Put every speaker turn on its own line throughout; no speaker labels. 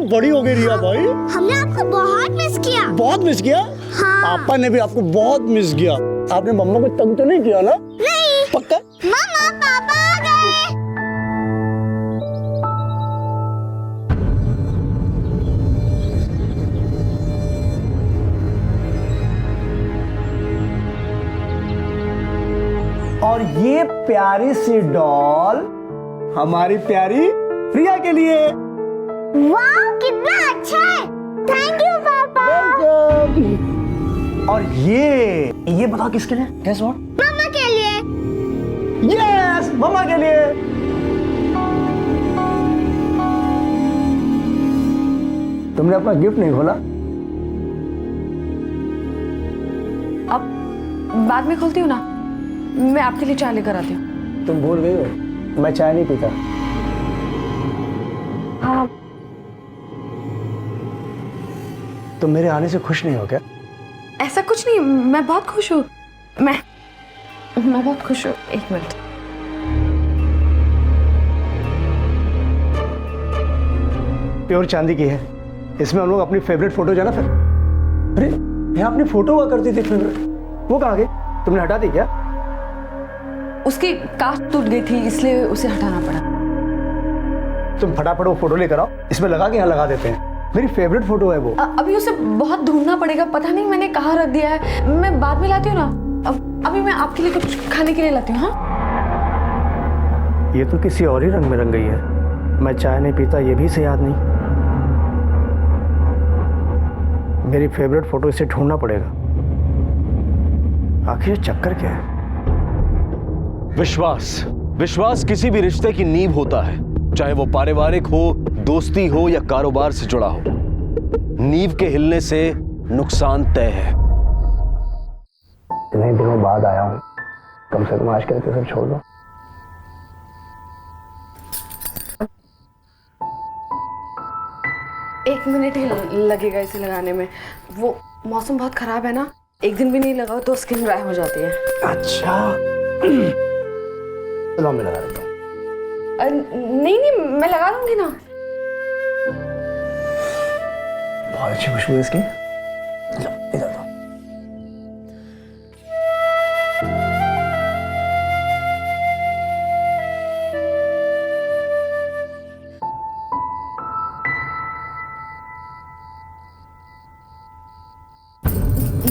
बड़ी हो गई रिया भाई।
हमने आपको बहुत मिस किया।
बहुत मिस किया?
हाँ।
पापा ने भी आपको बहुत मिस किया। आपने मम्मा को तंग तो नहीं किया ना?
नहीं।
पक्का?
मम्मा पापा आ गए।
और ये प्यारी सी डॉल हमारी प्यारी प्रिया के लिए।
वाह कितना अच्छा है। थैंक यू पापा।
वेलकम। और ये बताओ किसके लिए? Guess what?
मम्मा के लिए।
यस, मम्मा के लिए। तुमने अपना गिफ्ट नहीं खोला?
अब बाद में खोलती हूँ ना, मैं आपके लिए चाय लेकर आती हूँ।
तुम भूल गई हो, मैं चाय नहीं पीता।
हाँ।
तुम मेरे आने से खुश नहीं हो क्या?
ऐसा कुछ नहीं, मैं बहुत खुश हूँ। मैं बहुत खुश हूँ। एक मिनट।
प्योर चांदी की है। इसमें हम लोग अपनी फेवरेट फोटो जो है ना, फिर अरे यहाँ अपनी फोटो हुआ करती थी फेवरेट, वो कहाँ गई? तुमने हटा दी क्या?
उसकी कांच टूट गई थी, इसलिए उसे हटाना पड़ा।
तुम फटाफट वो फोटो लेकर आओ, इसमें लगा के यहाँ लगा देते हैं। मेरी फेवरेट फोटो है वो।
अभी उसे बहुत ढूंढना पड़ेगा, पता नहीं मैंने कहाँ रख दिया है। मैं बाद में लाती हूँ ना। अभी मैं आपके लिए कुछ खाने के लिए लाती हूँ। हाँ,
ये तो किसी और ही रंग में रंग गई है। मैं चाय नहीं पीता, ये भी इसे याद नहीं। मेरी फेवरेट फोटो इसे ढूंढना पड़ेगा। आखिर चक्कर क्या है?
विश्वास किसी भी रिश्ते की नींव होता है, चाहे वो पारिवारिक हो, दोस्ती हो या कारोबार से जुड़ा हो। नींव के हिलने से नुकसान तय है।
इतने दिनों बाद आया हूं, कम से कम आज के सब छोड़ दो।
एक मिनट ही लगेगा इसे लगाने में। वो मौसम बहुत खराब है ना, एक दिन भी नहीं लगाओ तो स्किन ड्राई हो जाती है।
अच्छा चलो मैं लगा देता हूँ।
नहीं, मैं लगा लूंगी ना।
बहुत अच्छी खुशबू है इसकी। लो, इधर दो।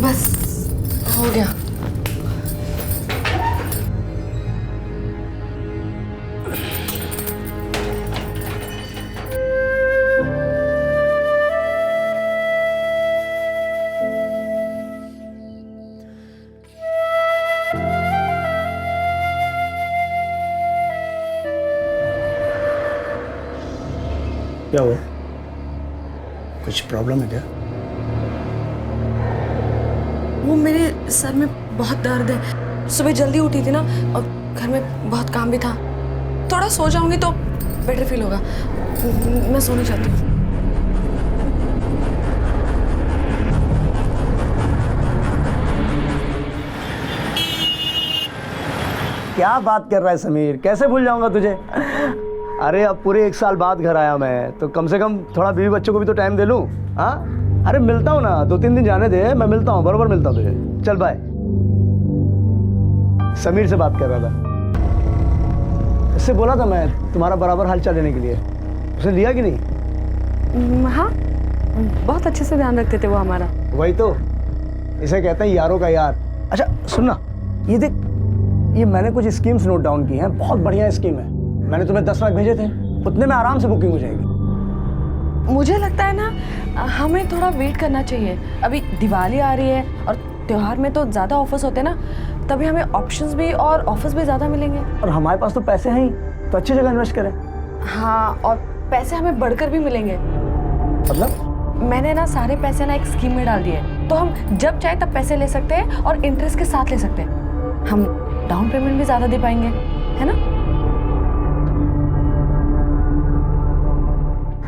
बस हो गया।
क्या हुआ? कुछ प्रॉब्लम है क्या?
वो मेरे सर में बहुत दर्द है। सुबह जल्दी उठी थी ना, और घर में बहुत काम भी था। थोड़ा सो जाऊंगी तो बेटर फील होगा। मैं सोना चाहती हूँ।
क्या बात कर रहा है समीर, कैसे भूल जाऊंगा तुझे? अरे अब पूरे 1 साल बाद घर आया मैं, तो कम से कम थोड़ा बीवी बच्चों को भी तो टाइम दे लूं। हाँ अरे मिलता हूँ ना, 2-3 दिन जाने दे, मैं मिलता हूँ, बरोबर मिलता हूँ तुझे। चल बाय। समीर से बात कर रहा था, इससे बोला था मैं तुम्हारा बराबर हाल चाल लेने के लिए। उसने लिया कि नहीं?
हाँ, बहुत अच्छे से ध्यान रखते थे वो हमारा।
वही तो, इसे कहते हैं यारों का यार। अच्छा सुनना, ये देख, ये मैंने कुछ स्कीम्स नोट डाउन की हैं, बहुत बढ़िया स्कीम है। मैंने तुम्हें 10 लाख भेजे थे, उतने में आराम से बुकिंग हो जाएगी।
मुझे लगता है ना, हमें थोड़ा वेट करना चाहिए। अभी दिवाली आ रही है और त्योहार में तो ज़्यादा ऑफर्स होते हैं ना, तभी हमें ऑप्शंस भी और ऑफर्स भी ज़्यादा मिलेंगे।
और हमारे पास तो पैसे हैं ही, तो अच्छी जगह इन्वेस्ट करें।
हाँ, और पैसे हमें बढ़कर भी मिलेंगे।
मतलब?
मैंने ना सारे पैसे ना एक स्कीम में डाल दिए, तो हम जब चाहे तब पैसे ले सकते हैं और इंटरेस्ट के साथ ले सकते हैं। हम डाउन पेमेंट भी ज़्यादा दे पाएंगे, है ना?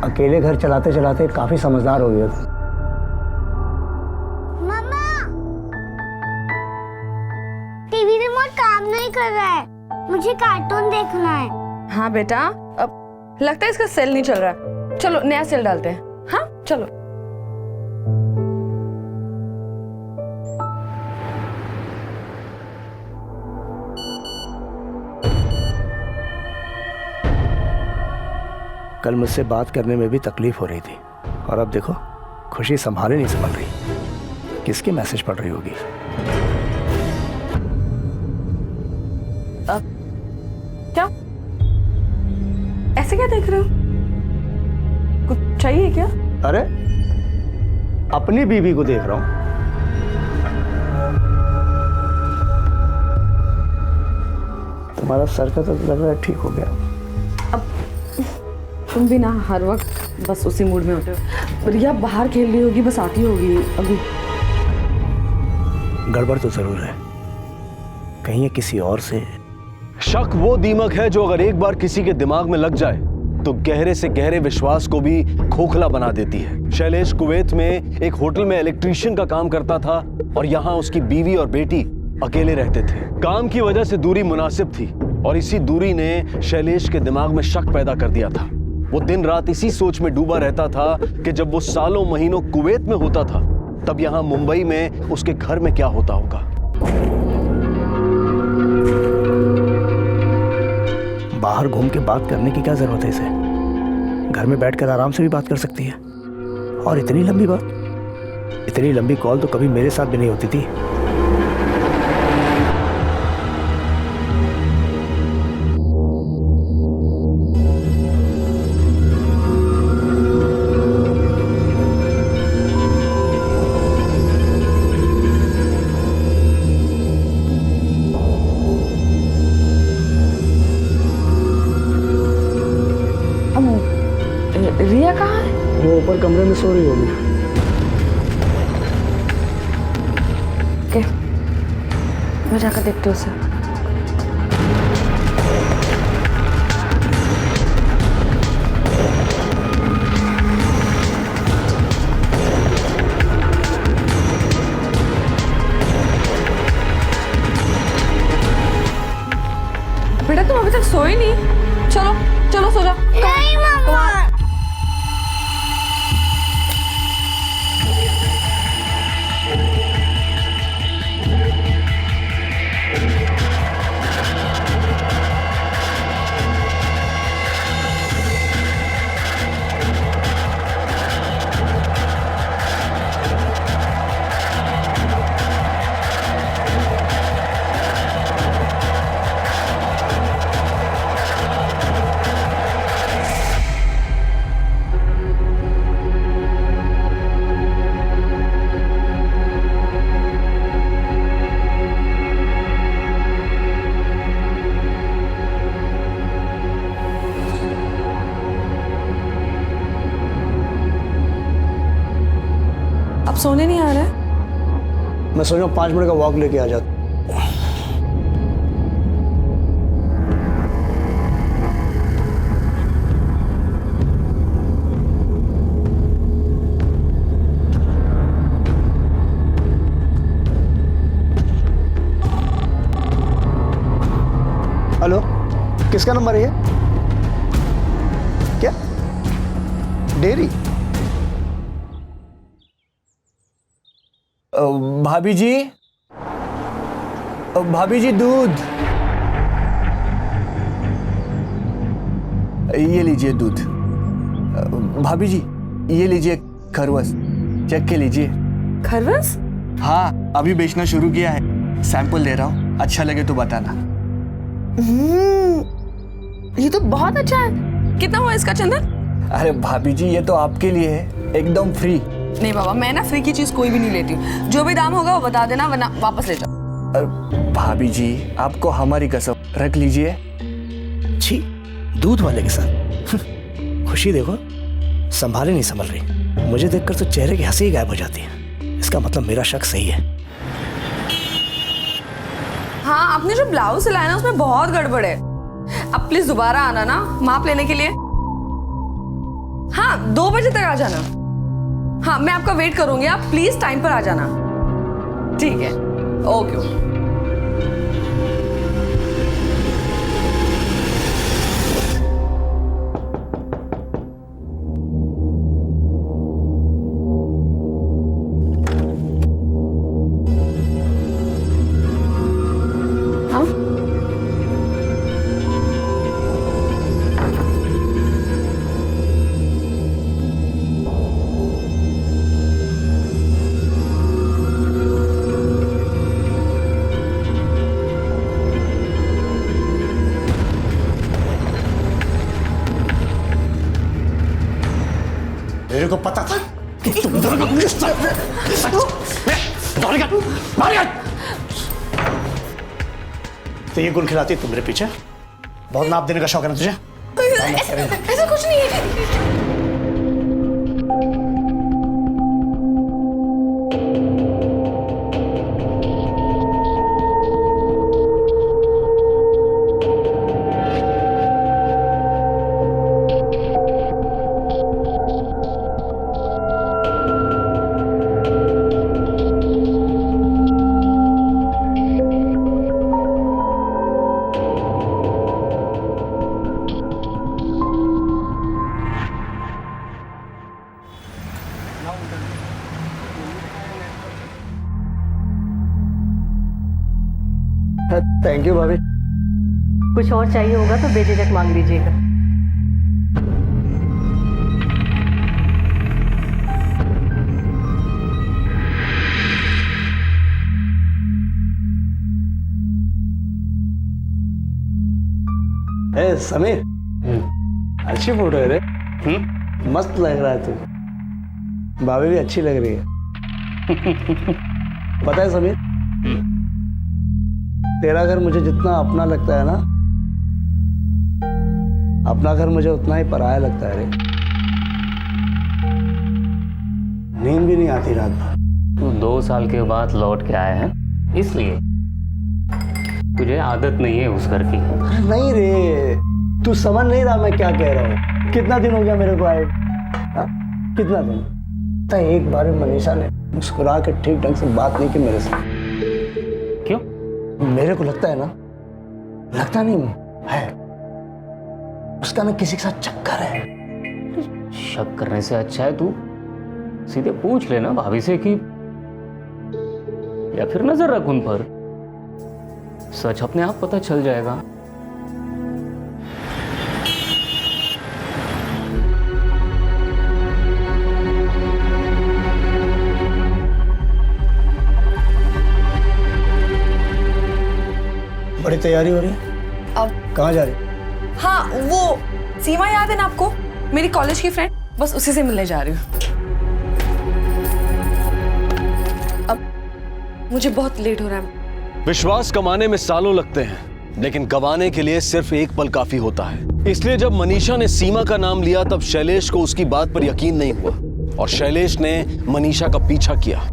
अकेले घर चलाते चलाते काफी समझदार हो गया था।
मम्मा, टीवी रिमोट काम नहीं कर रहा है, मुझे कार्टून देखना है।
हाँ बेटा, अब लगता है इसका सेल नहीं चल रहा है। चलो नया सेल डालते हैं। चलो।
कल मुझसे बात करने में भी तकलीफ हो रही थी और अब देखो खुशी संभाले नहीं संभल रही। किसके मैसेज पढ़ रही होगी?
क्या ऐसे क्या देख रहे हो? कुछ चाहिए क्या?
अरे अपनी बीवी को देख रहा हूं। तुम्हारा सर का तो लग रहा है ठीक हो गया।
तुम भी ना हर वक्त बस उसी मूड में होते हो। रिया बाहर खेल रही होगी, बस आती होगी अभी।
गड़बड़ तो जरूर है, कहीं ये किसी और से।
शक वो दीमक है जो अगर एक बार किसी के दिमाग में लग जाए तो गहरे से गहरे विश्वास को भी खोखला बना देती है। शैलेश कुवैत में एक होटल में इलेक्ट्रीशियन का काम करता था और यहाँ उसकी बीवी और बेटी अकेले रहते थे। काम की वजह से दूरी मुनासिब थी और इसी दूरी ने शैलेश के दिमाग में शक पैदा कर दिया था। वो दिन रात इसी सोच में डूबा रहता था कि जब वो सालों महीनों कुवैत में होता था तब यहाँ मुंबई में उसके घर में क्या होता होगा।
बाहर घूम के बात करने की क्या जरूरत है इसे? घर में बैठकर आराम से भी बात कर सकती है। और इतनी लंबी बात, इतनी लंबी कॉल तो कभी मेरे साथ भी नहीं होती थी।
रिया कहाँ है?
वो ऊपर कमरे में सो रही होगी।
ओके, मैं जाकर देखती हूँ उसे। बेटा तुम अभी तक सोई नहीं? चलो चलो सो जाओ।
नहीं मम्मा।
अब सोने नहीं आ रहा है?
मैं सोच रहा हूँ 5 मिनट का वॉक लेके आ जाता। हेलो, किसका नंबर है ये? क्या डेयरी? भाभी जी, भाभी जी दूध, ये लीजिए दूध। भाभी जी ये लीजिए खरवस, चेक के लीजिए।
खरवस?
हाँ अभी बेचना शुरू किया है, सैंपल दे रहा हूँ, अच्छा लगे तो बताना।
ये तो बहुत अच्छा है। कितना हुआ इसका चंदन?
अरे भाभी जी ये तो आपके लिए है, एकदम फ्री।
नहीं बाबा, मैं ना फ्री की चीज कोई भी नहीं लेती हूँ। जो भी दाम होगा वो बता देना वरना वापस ले जाओ।
भाभी जी आपको हमारी कसम, रख लीजिए।
छी, दूध वाले के साथ खुशी देखो संभाले नहीं संभल रही। मुझे देखकर तो चेहरे की हंसी ही गायब हो जाती है। इसका मतलब मेरा शक सही है।
हाँ, आपने जो ब्लाउज सिलाया ना उसमें बहुत गड़बड़ है। अब प्लीज दोबारा आना ना माप लेने के लिए। हाँ 2 बजे तक आ जाना। हाँ मैं आपका वेट करूंगी, आप प्लीज टाइम पर आ जाना। ठीक है, ओके। हाँ
मेरे को पता था कि तुम दोनों तो ये गुल खिलाती तुम मेरे पीछे। बहुत नाप देने का शौक है ना तुझे?
ऐसा कुछ नहीं है।
थैंक यू भाभी।
कुछ और चाहिए होगा तो बेझिझक मांग लीजिएगा।
ए समीर, अच्छी फोटो है रे। मस्त लग रहा है तू। भाभी भी अच्छी लग रही है। पता है समीर, तेरा घर मुझे जितना अपना लगता है ना, अपना घर मुझे उतना ही पराया लगता है रे। नींद भी नहीं आती रात भर।
तू 2 साल के बाद लौट के आया है, इसलिए तुझे आदत नहीं है उस घर की।
अरे नहीं रे, तू समझ नहीं रहा मैं क्या कह रहा हूँ। कितना दिन हो गया मेरे को आए? कितना दिन? तो एक बार मनीषा ने मुस्कुरा के ठीक ढंग से बात नहीं की मेरे से।
क्यों?
मेरे को लगता है ना, लगता नहीं है, उसका ना किसी के साथ चक्कर है।
शक करने से अच्छा है तू सीधे पूछ लेना भाभी से कि, या फिर नजर रख उन पर, सच अपने आप पता चल जाएगा।
बड़ी तैयारी हो रही है?
अब
कहाँ जा रही?
हाँ, वो सीमा याद है ना आपको, मेरी कॉलेज की फ्रेंड, बस उसी से मिलने जा रही हूँ। अब मुझे बहुत लेट हो रहा है।
विश्वास कमाने में सालों लगते हैं, लेकिन गंवाने के लिए सिर्फ एक पल काफी होता है। इसलिए जब मनीषा ने सीमा का नाम लिया तब शैलेश को उसकी बात पर यकीन नहीं हुआ और शैलेश ने मनीषा का पीछा किया।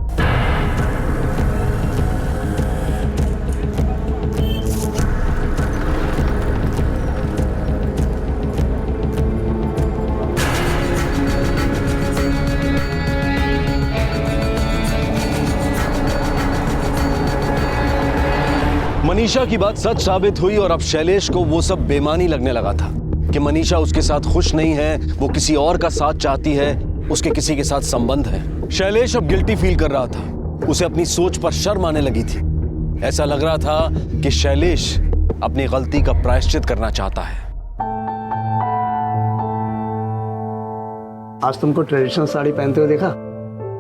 मनीषा की बात सच साबित हुई और अब शैलेश को वो सब बेमानी लगने लगा था कि मनीषा उसके साथ खुश नहीं है, वो किसी और का साथ चाहती है, उसके किसी के साथ संबंध है। शैलेश अब गिल्टी फील कर रहा था, उसे अपनी सोच पर शर्म आने लगी थी। ऐसा लग रहा था कि शैलेश अपनी गलती का प्रायश्चित करना चाहता है।
आज तुमको ट्रेडिशनल साड़ी पहनते हुए देखा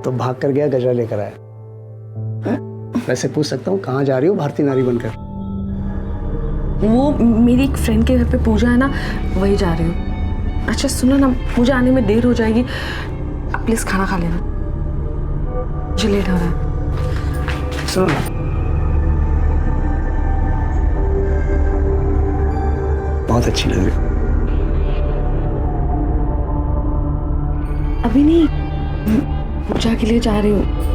तो भाग कर गया, गजरा लेकर आया। वैसे पूछ सकता हूँ कहाँ जा रही हो भारतीय नारी बनकर?
वो मेरी एक फ्रेंड के घर पे पूजा है ना, वही जा रही हूँ। अच्छा सुनो ना, मुझे आने में देर हो जाएगी, आप प्लीज खाना खा लेना, मुझे लेट हो रहा है।
सुनो ना, बहुत अच्छी लग रही हो।
अभी नहीं, पूजा के लिए जा रही हूँ।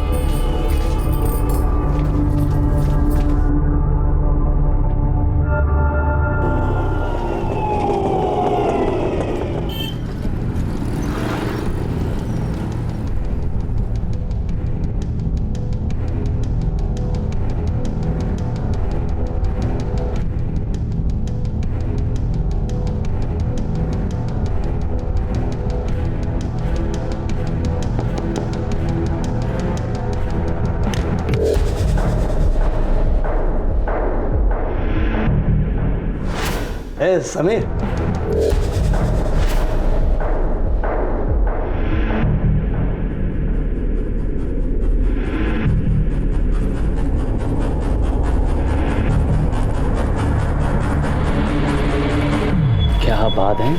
ए समीर,
क्या बात है,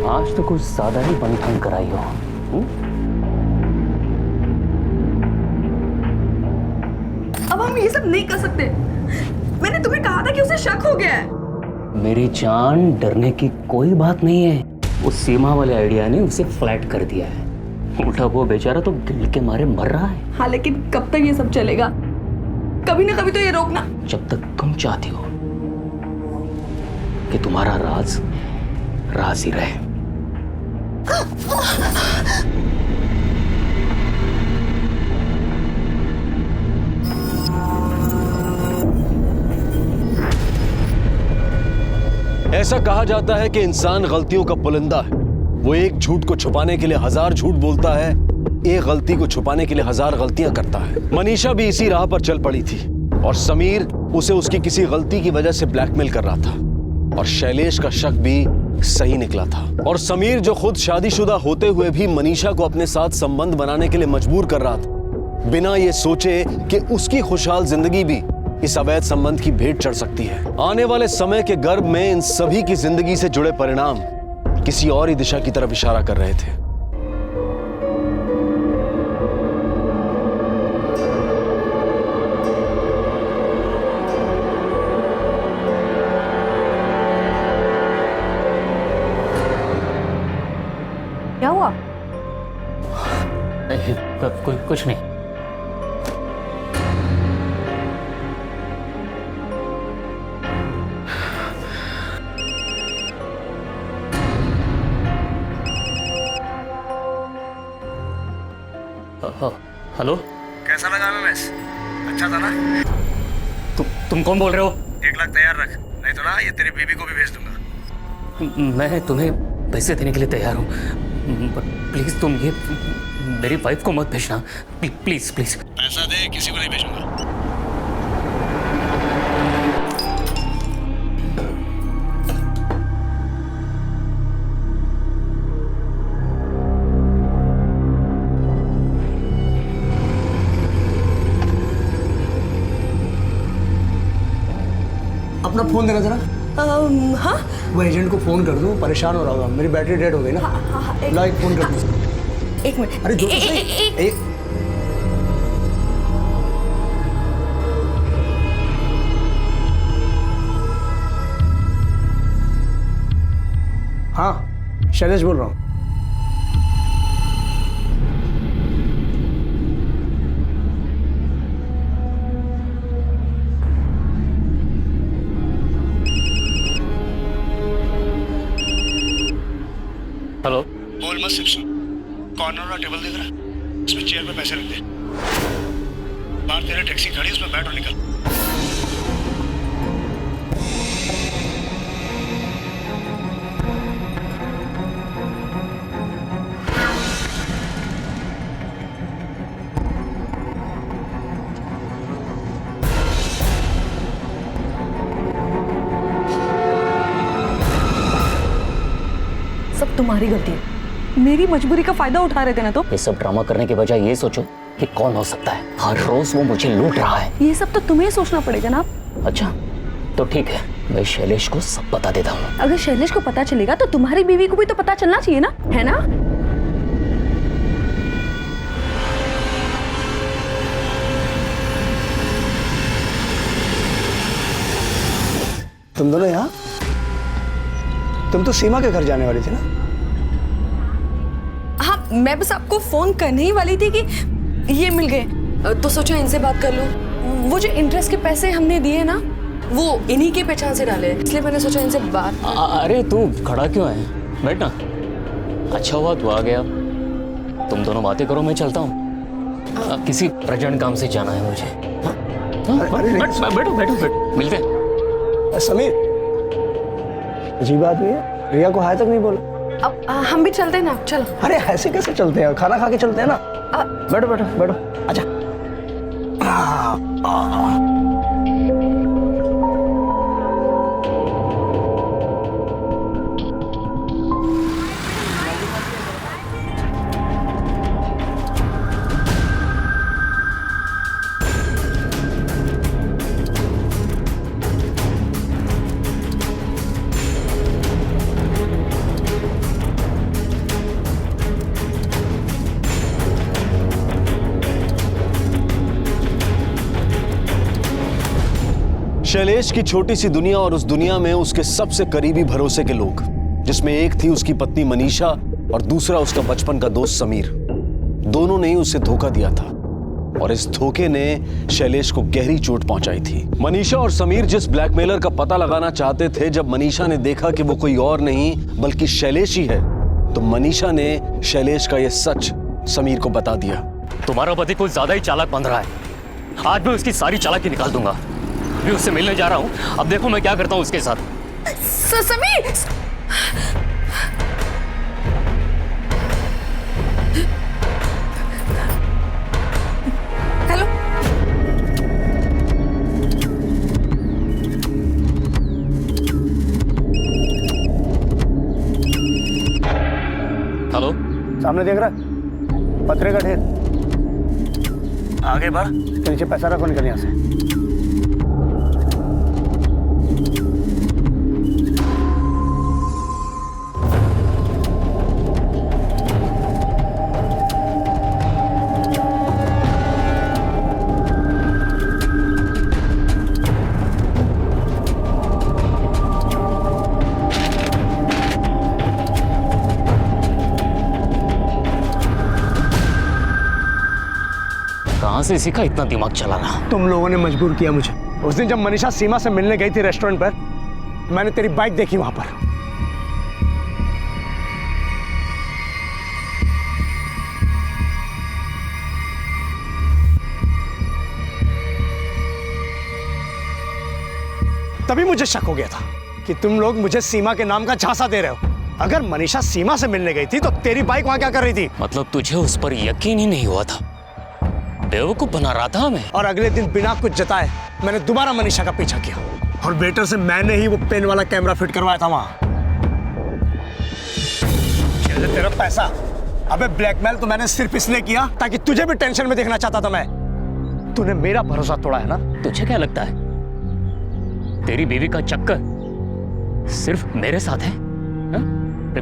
आज तो कुछ ज्यादा ही बनठन कराई हो।
अब हम ये सब नहीं कर सकते। मैंने तुम्हें कहा था कि उसे शक हो गया है।
मेरी जान, डरने की कोई बात नहीं है। उस सीमा वाले आइडिया ने उसे फ्लैट कर दिया है। उल्टा वो बेचारा तो गिल्ट के मारे मर रहा है।
हाँ, लेकिन कब तक ये सब चलेगा? कभी ना कभी तो ये रोकना।
जब तक तुम चाहती हो कि तुम्हारा राज राज ही रहे।
ऐसा कहा जाता है कि इंसान गलतियों का पुलिंदा है। वो एक झूठ को छुपाने के लिए 1000 झूठ बोलता है, एक गलती को छुपाने के लिए 1000 गलतियां करता है। मनीषा भी इसी राह पर चल पड़ी थी और समीर उसे उसकी किसी गलती की वजह से ब्लैकमेल कर रहा था। और शैलेश का शक भी सही निकला था। और समीर जो खुद शादीशुदा होते हुए भी मनीषा को अपने साथ संबंध बनाने के लिए मजबूर कर रहा था, बिना ये सोचे कि उसकी खुशहाल जिंदगी भी इस अवैध संबंध की भेंट चढ़ सकती है। आने वाले समय के गर्भ में इन सभी की जिंदगी से जुड़े परिणाम किसी और ही दिशा की तरफ इशारा कर रहे थे।
क्या हुआ?
कुछ नहीं। हेलो,
कैसा लगा एमएमएस? अच्छा था ना?
तुम कौन बोल रहे हो?
1 लाख तैयार रख, नहीं तो ना ये तेरी बीबी को भी भेज दूंगा।
मैं तुम्हें पैसे देने के लिए तैयार हूँ, प्लीज तुम ये मेरी वाइफ को मत भेजना, प्लीज प्लीज।
पैसा दे, किसी को नहीं भेजूंगा।
अपना फोन देना जरा।
हाँ,
वो एजेंट को फोन कर दूं, परेशान हो रहा होगा। मेरी बैटरी डेड हो गई ना। ला, एक फोन कर दूं।
एक मिनट।
अरे दो तो सही। एक हाँ, शैलेश बोल रहा हूँ।
हेलो,
बोल मत शिव, कॉर्नर वाला टेबल देख रहा, उसमें चेयर पे पैसे रख दे। बाहर तेरा टैक्सी खड़ी, उसमें बैठ और निकल।
सब तुम्हारी गलती है। मेरी मजबूरी का फायदा उठा रहे थे ना। तो
ये सब ड्रामा करने के बजाय ये सोचो कि कौन हो सकता है। हर रोज वो मुझे लूट रहा है।
ये सब तो तुम्हें सोचना पड़ेगा ना।
अच्छा तो ठीक है, मैं शैलेश को सब बता देता हूँ।
अगर शैलेश को पता चलेगा तो तुम्हारी बीवी को भी तो पता चलना चाहिए ना, है ना?
तुम दोनों यहाँ? तुम तो सीमा के घर जाने वाली थी ना?
हाँ, मैं बस आपको फोन करने ही वाली थी कि ये मिल गए, तो सोचा इनसे बात कर लूं। वो जो इंटरेस्ट के पैसे हमने दिए ना, वो इन्हीं के पहचान से डाले, इसलिए मैंने सोचा इनसे बात।
अरे तू खड़ा क्यों है, बैठ ना। अच्छा हुआ तू आ गया। तुम दोनों बातें करो, मैं चलता हूँ। किसी अर्जेंट काम से जाना है मुझे। बैठो बैठो बैठो, मिलते हैं।
समीर, अजीब आदमी है, रिया को हाय तक नहीं बोला।
अब हम भी चलते हैं ना, चलो।
अरे ऐसे कैसे चलते हैं, खाना खा के चलते हैं ना। बैठो बैठो बैठो, अच्छा।
शैलेश की छोटी सी दुनिया और उस दुनिया में उसके सबसे करीबी भरोसे के लोग, जिसमें एक थी उसकी पत्नी मनीषा और दूसरा उसका बचपन का दोस्त समीर। दोनों ने ही उसे धोखा दिया था और इस धोखे ने शैलेश को गहरी चोट पहुंचाई थी। मनीषा और समीर जिस ब्लैकमेलर का पता लगाना चाहते थे, जब मनीषा ने देखा कि वो कोई और नहीं बल्कि शैलेश ही है, तो मनीषा ने शैलेश का यह सच समीर को बता दिया।
तुम्हारा पति कुछ ज्यादा ही चालाक बन रहा है। आज मैं उसकी सारी चालाकी निकाल दूंगा। मैं उससे मिलने जा रहा हूं, अब देखो मैं क्या करता हूं उसके साथ।
समीर, हेलो।
हेलो,
सामने देख रहा है? पत्थरे का ढेर। आगे बढ़, के नीचे पैसा रखो, निकल यहाँ से।
कहां से सीखा इतना दिमाग चलाना?
तुम लोगों ने मजबूर किया मुझे। उस दिन जब मनीषा सीमा से मिलने गई थी रेस्टोरेंट पर, मैंने तेरी बाइक देखी वहां पर। तभी मुझे शक हो गया था कि तुम लोग मुझे सीमा के नाम का झांसा दे रहे हो। अगर मनीषा सीमा से मिलने गई थी तो तेरी बाइक वहां क्या कर रही थी?
मतलब तुझे उस पर यकीन ही नहीं हुआ था? बेवकूफ बना रहा था मैं।
और अगले दिन बिना कुछ जताए मैंने दोबारा मनीषा का पीछा किया और वेटर से मैंने ही वो पेन वाला कैमरा फिट करवाया था वहां। तेरा पैसा, अबे ब्लैकमेल तो मैंने सिर्फ इसलिए किया ताकि तुझे भी टेंशन में देखना चाहता था मैं। तूने मेरा भरोसा तोड़ा है ना?
तुझे क्या लगता है तेरी बीवी का चक्कर सिर्फ मेरे साथ है? हा?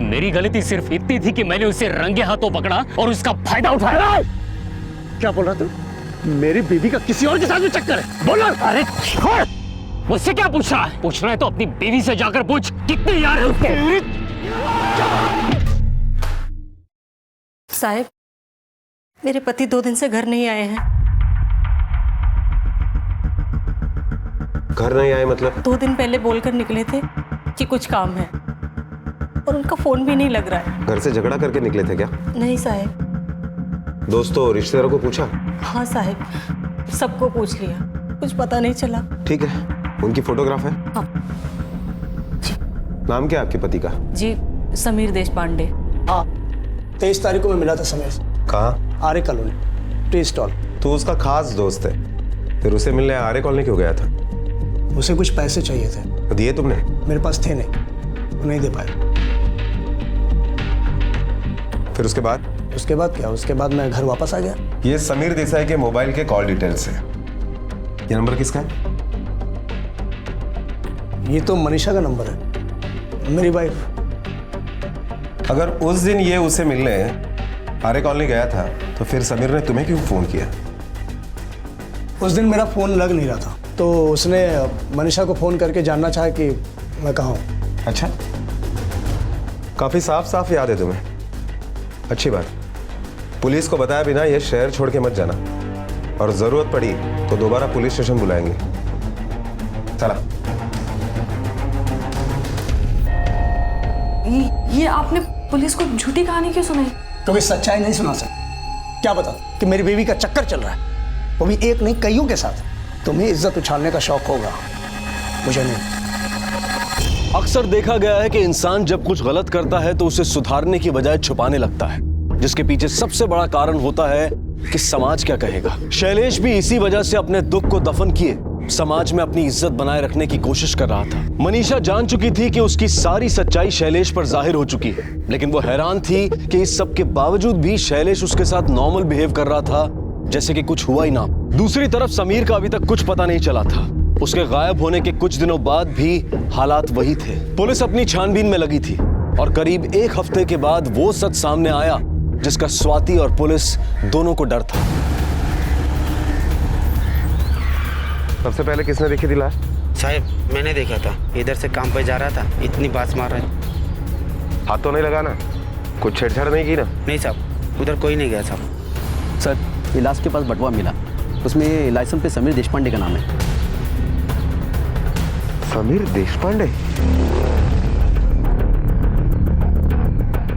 मेरी गलती सिर्फ इतनी थी कि मैंने उसे रंगे हाथों पकड़ा और उसका फायदा उठाया।
क्या बोल रहा तू? मेरी बीवी का किसी और के साथ भी चक्कर है? बोल।
अरे छोड़, मुझसे क्या पूछ रहा है? पूछना है तो अपनी बीवी से जाकर पूछ, कितने यार है उसके?
साहब, मेरे पति 2 दिन से घर नहीं आए हैं।
घर नहीं आए मतलब?
2 दिन पहले बोलकर निकले थे कि कुछ काम है और उनका फोन भी नहीं लग रहा है।
घर से झगड़ा करके निकले थे क्या?
नहीं साहब।
दोस्तों रिश्तेदारों को पूछा?
हाँ साहब, सबको पूछ लिया, कुछ पता नहीं चला।
ठीक है, उनकी फोटोग्राफ है?
हाँ जी।
नाम क्या है आपके पति का?
जी, समीर देशपांडे।
हाँ, 23 तारीख को मैं मिला था समय से।
कहाँ?
आर्य कॉलोनी, टी स्टॉल।
तो उसका खास दोस्त है, फिर उसे मिलने आर्य कॉलोनी क्यों गया था?
उसे कुछ पैसे चाहिए थे।
दिए तुमने?
मेरे पास थे नहीं, वो नहीं दे पाए।
फिर उसके बाद?
उसके बाद क्या? उसके बाद मैं घर वापस आ गया।
ये समीर देसाई के मोबाइल के कॉल डिटेल्स है। ये नंबर किसका है?
ये तो मनीषा का नंबर है, मेरी वाइफ।
अगर उस दिन ये उसे मिलने आर्य कॉलोनी गया था तो फिर समीर ने तुम्हें क्यों फोन किया?
उस दिन मेरा फोन लग नहीं रहा था, तो उसने मनीषा को फोन करके जानना चाहा कि मैं कहाँ हूँ।
अच्छा, काफी साफ साफ याद है तुम्हें। अच्छी बात। पुलिस को बताया बिना ये शहर छोड़ के मत जाना, और जरूरत पड़ी तो दोबारा पुलिस स्टेशन बुलाएंगे। चला।
ये आपने पुलिस को झूठी कहानी क्यों सुनाई?
क्योंकि सच्चाई नहीं सुना सकती। क्या बता कि मेरी बीवी का चक्कर चल रहा है, वो भी एक नहीं कईयों के साथ। तुम्हें इज्जत उछालने का शौक होगा, मुझे नहीं।
अक्सर देखा गया है कि इंसान जब कुछ गलत करता है तो उसे सुधारने की बजाय छुपाने लगता है, जिसके पीछे सबसे बड़ा कारण होता है कि समाज क्या कहेगा। शैलेश भी इसी वजह से अपने दुख को दफन किए समाज में अपनी इज्जत बनाए रखने की कोशिश कर रहा था। मनीषा जान चुकी थी कि उसकी सारी सच्चाई शैलेश पर जाहिर हो चुकी है, लेकिन वो हैरान थी कि इस सब के बावजूद भी शैलेश उसके साथ नॉर्मल बिहेव कर रहा था, जैसे कि कुछ हुआ ही ना। दूसरी तरफ समीर का अभी तक कुछ पता नहीं चला था। उसके गायब होने के कुछ दिनों बाद भी हालात वही थे। पुलिस अपनी छानबीन में लगी थी और करीब 1 हफ्ते के बाद वो सच सामने आया जिसका स्वाति और पुलिस दोनों को डर था।
सबसे पहले किसने देखी थी लाश?
साहब मैंने देखा था, इधर से काम पे जा रहा था, इतनी बात मार रहा है।
हाथ तो नहीं लगाना, कुछ छेड़छाड़ नहीं की ना?
नहीं साहब, उधर कोई नहीं गया साहब।
सर इलाज के पास बटवा मिला, उसमें लाइसेंस पे समीर देशपांडे का नाम है।
समीर देशपांडे?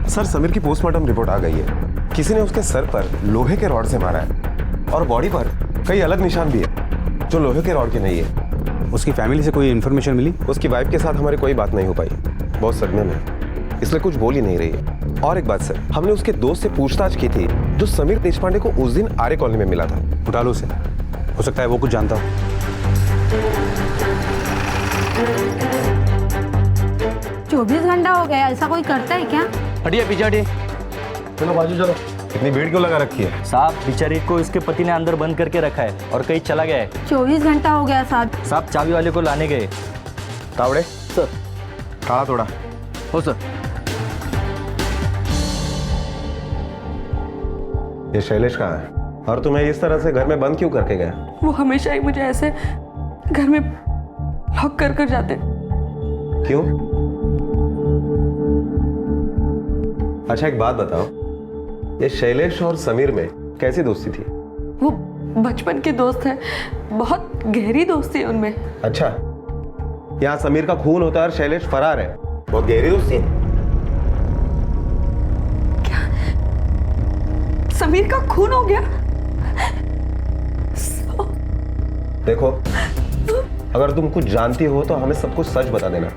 सर समीर की पोस्टमार्टम रिपोर्ट आ गई है। किसी ने उसके सर पर लोहे के रॉड से मारा है और बॉडी पर कई अलग निशान भी है जो लोहे के रॉड के नहीं है।
उसकी फैमिली से कोई इन्फॉर्मेशन मिली?
उसकी वाइफ के साथ हमारी कोई बात नहीं हो पाई, बहुत सदमे में, इसलिए कुछ बोल ही नहीं रही है। और एक बात सर, हमने उसके दोस्त से पूछताछ की थी जो समीर देशपांडे को उस दिन आर्य कॉलोनी में मिला था।
उठा लो उसे, हो सकता है वो कुछ जानता हो।
24 घंटा हो गया, ऐसा कोई करता है क्या?
हटिए पीछे हटिए।
चलो बाजू चलो। इतनी भीड़ क्यों लगा रखी है?
साहब बेचारे को इसके पति ने अंदर बंद करके रखा है और कहीं चला गया है।
24 घंटा हो गया साहब।
साहब चाबी वाले को लाने गए।
तावड़े
सर।
खड़ा थोड़ा।
हो सर।
ये शैलेश कहाँ है और तुम्हें इस तरह से घर में बंद क्यों करके गया?
वो हमेशा ही मुझे ऐसे घर में लॉक कर कर जाते।
क्यों? अच्छा एक बात बताओ, ये शैलेश और समीर में कैसी दोस्ती थी?
वो बचपन के दोस्त हैं, बहुत गहरी दोस्ती है उनमें।
अच्छा, यहाँ समीर का खून होता है और शैलेश फरार है, बहुत गहरी दोस्ती है।
क्या समीर का खून हो गया?
देखो, अगर तुम कुछ जानती हो तो हमें सब कुछ सच बता देना।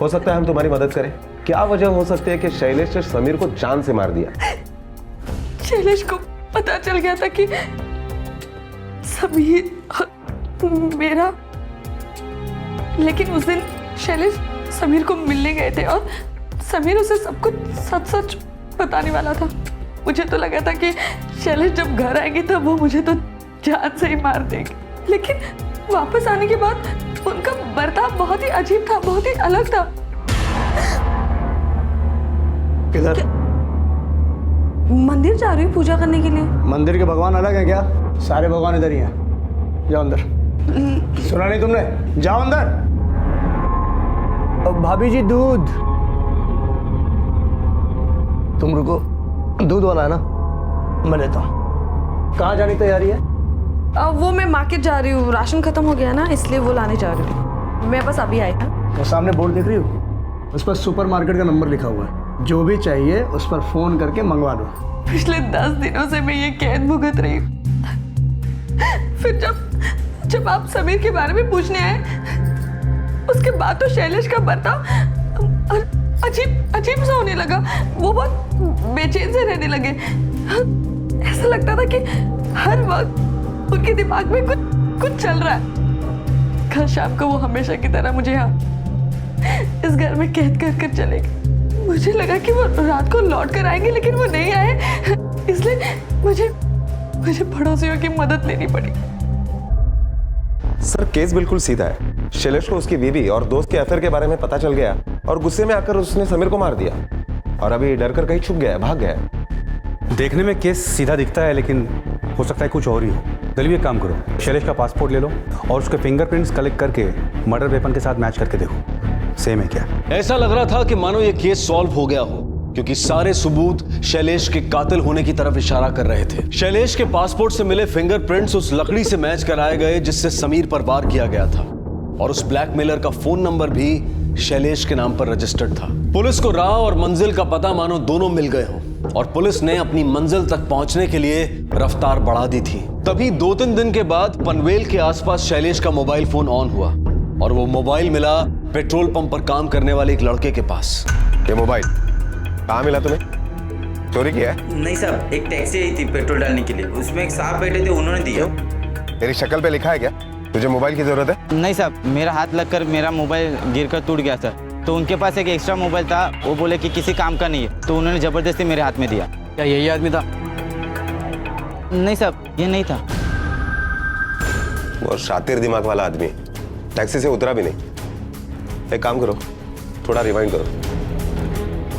हो सकता है हम तुम्हारी मदद करें। क्या वजह हो सकती है कि शैलेश ने समीर को जान से मार दिया?
शैलेश को पता चल गया था कि समीर और मेरा, लेकिन उस दिन शैलेश समीर को मिलने गए थे और समीर उसे सब कुछ सच सच बताने वाला था। मुझे तो लगा था कि शैलेश जब घर आएंगे तब वो मुझे तो जान से ही मार देंगे, लेकिन वापस आने के बाद उनका बर्ताव बहुत ही अजीब था, बहुत ही अलग था।
किधर?
मंदिर जा रही हूँ पूजा करने के लिए।
मंदिर के भगवान अलग हैं क्या? सारे भगवान इधर ही हैं। जाओ अंदर। सुना नहीं तुमने? जाओ अंदर। भाभी जी दूध। तुम रुको, दूध वाला है ना, मैं लेता हूँ। कहाँ जाने की तैयारी है?
वो मैं मार्केट जा रही हूँ, राशन खत्म हो गया ना, इसलिए वो लाने जा रही हूँ। मैं बस अभी आई था।
वो सामने बोर्ड देख रही हो, उस पर सुपरमार्केट का नंबर लिखा हुआ है। जो भी चाहिए उस पर फोन करके मंगवा दो।
पिछले 10 दिनों से मैं ये कैद भुगत रही हूँ। फिर जब आप समीर के बारे में पूछने आए, उसके बाद तो शैलेश का बर्ताव अजीब सा होने लगा। वो बहुत बेचैन से रहने लगे। ऐसा लगता था कि हर वक्त उनके दिमाग में कुछ चल रहा है। कल शाम को वो हमेशा की तरह मुझे यहाँ इस घर में कैद कर चले गए। मुझे लगा कि वो रात को लौट कर आएंगे, लेकिन वो नहीं आए, इसलिए मुझे पड़ोसियों की मदद लेनी पड़ी।
सर केस बिल्कुल सीधा है। शैलेश को उसकी बीवी और दोस्त के अफेयर के बारे में पता चल गया और गुस्से में आकर उसने समीर को मार दिया और अभी डर कर कहीं छुप गया, भाग गया।
देखने में केस सीधा दिखता है, लेकिन हो सकता है कुछ और ही हो। चलिए एक काम करो, शैलेश का पासपोर्ट ले लो और उसके फिंगरप्रिंट्स कलेक्ट करके मर्डर वेपन के साथ मैच करके देखो सेम है क्या।
ऐसा लग रहा था कि मानो ये केस सॉल्व हो गया हो, क्योंकि सारे सबूत शैलेश के कातिल होने की तरफ इशारा कर रहे थे। शैलेश के पासपोर्ट से मिले फिंगरप्रिंट्स उस लकड़ी से मैच कराए गए जिससे समीर पर वार किया गया था, और उस ब्लैकमेलर का फोन नंबर भी शैलेश के नाम पर रजिस्टर्ड था। पुलिस को राह और मंजिल का पता मानो दोनों मिल गए हों, और पुलिस ने अपनी मंजिल तक पहुंचने के लिए रफ्तार बढ़ा दी थी। तभी 2-3 दिन के बाद पनवेल के आसपास शैलेश का मोबाइल फोन ऑन हुआ, और वो मोबाइल मिला पेट्रोल पंप पर काम करने वाले एक लड़के के पास।
ये मोबाइल कहाँ मिला तुम्हें? चोरी किया है?
नहीं साहब, एक टैक्सी आई थी पेट्रोल डालने के लिए, उसमें एक साहब बैठे थे, उन्होंने दिया।
तेरी शक्ल पे लिखा है क्या तुझे मोबाइल की जरूरत है?
नहीं साहब, मेरा हाथ लगकर मेरा मोबाइल गिरकर टूट गया सर, तो उनके पास एक एक्स्ट्रा मोबाइल था, वो बोले कि किसी काम का नहीं है, तो उन्होंने जबरदस्ती मेरे हाथ में दिया।
क्या यही आदमी था?
नहीं साहब, ये नहीं था।
और शातिर दिमाग वाला आदमी, टैक्सी से उतरा भी नहीं। एक काम करो, थोड़ा रिवाइंड करो।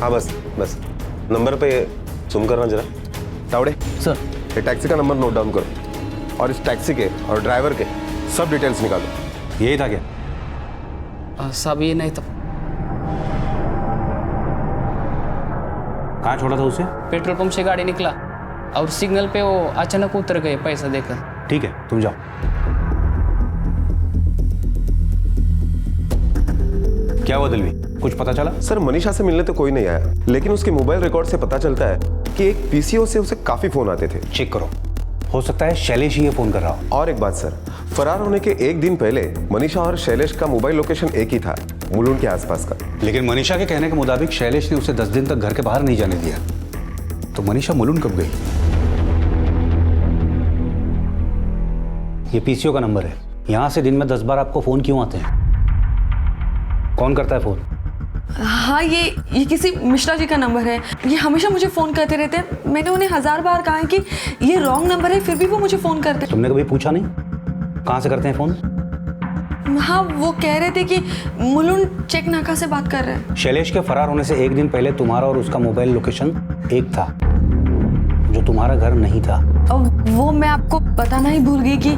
हाँ बस नंबर पे जूम करना जरा। तावड़े
सर,
ये टैक्सी का नंबर नोट डाउन करो और इस टैक्सी के और ड्राइवर के सब डिटेल्स निकालो।
यही था क्या?
साहब ये नहीं था।
कहाँ छोड़ा था उसे?
पेट्रोल पंप से गाड़ी निकला और सिग्नल पे वो अचानक उतर गए पैसा देकर।
ठीक है, तुम जाओ। क्या हुआ दिलवी, कुछ पता चला?
सर मनीषा से मिलने तो कोई नहीं आया, लेकिन उसके मोबाइल रिकॉर्ड से पता चलता है कि एक पीसीओ से उसे काफी फोन आते थे।
चेक करो, हो सकता है शैलेश ही ये फोन कर रहा हो।
और एक बात सर, फरार होने के एक दिन पहले मनीषा और शैलेश का मोबाइल लोकेशन एक ही था, मुलुंड के आसपास का।
लेकिन मनीषा के कहने के मुताबिक शैलेश ने उसे 10 दिन तक घर के बाहर नहीं जाने दिया। तो मनीषा मुलुंड कब गई? ये पीसीओ का नंबर है, यहां से दिन में 10 बार आपको फोन क्यों आते हैं? कौन करता है फोन?
हाँ, ये किसी मिश्रा जी का नंबर है। ये हमेशा मुझे फ़ोन करते रहते हैं। मैंने उन्हें 1000 बार कहा है कि ये रॉन्ग नंबर है, फिर भी वो मुझे फ़ोन करते हैं।
तुमने कभी पूछा नहीं कहाँ से करते हैं फोन?
हाँ, वो कह रहे थे कि मुलुंड चेक नाका से बात कर रहे हैं।
शैलेश के फरार होने से एक दिन पहले तुम्हारा और उसका मोबाइल लोकेशन एक था, जो तुम्हारा घर नहीं था।
अब वो मैं आपको बताना ही भूल गई कि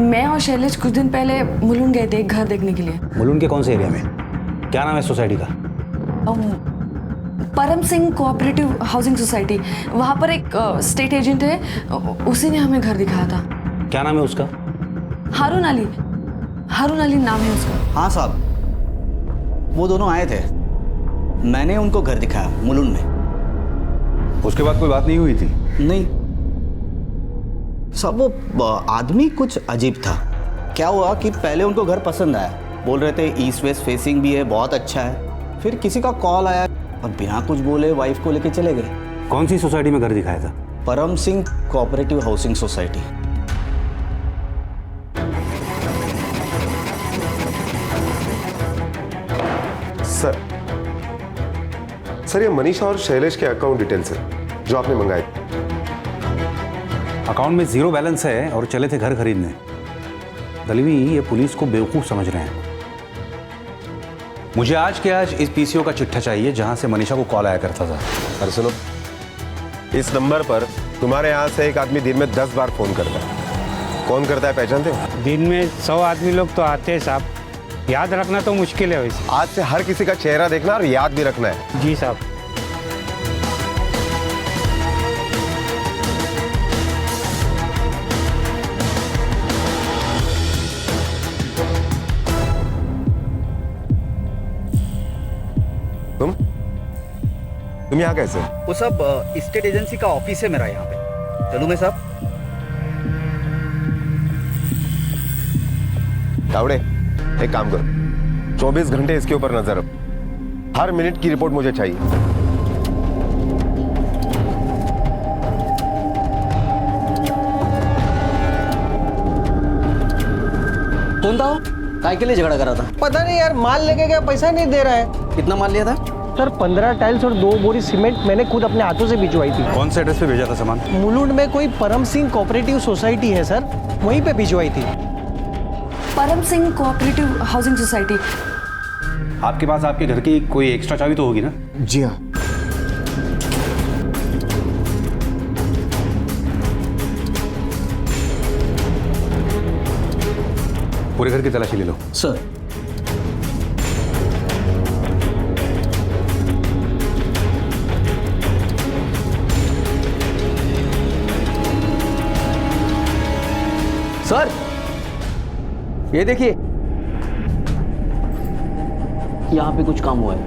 मैं और शैलेश कुछ दिन पहले मुलुंड गए थे एक घर देखने के लिए।
मुलुंड के कौन से एरिया में? क्या नाम है सोसाइटी का?
परम सिंह कोऑपरेटिव हाउसिंग सोसाइटी। वहाँ पर एक स्टेट एजेंट है, उसी ने हमें घर दिखाया था।
क्या नाम है उसका?
हारून अली नाम है उसका।
हाँ साहब, वो दोनों आए थे, मैंने उनको घर दिखाया मुलुंड में।
उसके बाद कोई बात नहीं हुई थी?
नहीं साहब, वो आदमी कुछ अजीब था। क्या हुआ कि पहले उनको घर पसंद आया, बोल रहे थे ईस्ट वेस्ट फेसिंग भी है, बहुत अच्छा है। फिर किसी का कॉल आया और बिना कुछ बोले वाइफ को लेके चले गए।
कौन सी सोसाइटी में घर दिखाया था?
परम Singh cooperative housing society.
Sir ये मनीषा और शैलेश के अकाउंट डिटेल्स है जो आपने मंगाए।
अकाउंट में 0 बैलेंस है और चले थे घर खरीदने। दलवी ये पुलिस को बेवकूफ समझ रहे हैं। मुझे आज के आज इस पीसीओ का चिट्ठा चाहिए जहां से मनीषा को कॉल आया करता था।
अरे सुनो, इस नंबर पर तुम्हारे यहाँ से एक आदमी दिन में 10 बार फोन करता है। कौन करता है, पहचानते हो?
दिन में 100 आदमी लोग तो आते हैं साहब, याद रखना तो मुश्किल है वैसे।
आज से हर किसी का चेहरा देखना और याद भी रखना है।
जी साहब।
तुम यहाँ कैसे?
वो सब स्टेट एजेंसी का ऑफिस है मेरा यहाँ पे। चलूँ मैं साहब?
तावड़े, एक काम करो, 24 घंटे इसके ऊपर नजर रखो। हर मिनट की रिपोर्ट मुझे चाहिए।
कौन था वो? काय के लिए झगड़ा कर रहा था?
पता नहीं यार, माल लेके गया, पैसा नहीं दे रहा है।
कितना माल लिया था?
सर 15 टाइल्स और 2 बोरी सीमेंट मैंने खुद अपने हाथों से भिजवाई थी।
कौन से एड्रेस पे भेजा था सामान?
मुलुंड में कोई परम सिंह कोऑपरेटिव सोसाइटी है सर, वहीं पे भिजवाई थी।
परम सिंह कोऑपरेटिव हाउसिंग सोसाइटी।
आपके पास आपके घर की कोई एक्स्ट्रा चाबी तो होगी ना?
जी हाँ।
पूरे घर की तलाशी ले लो।
सर
सर ये देखिए,
यहाँ पे कुछ काम हुआ है।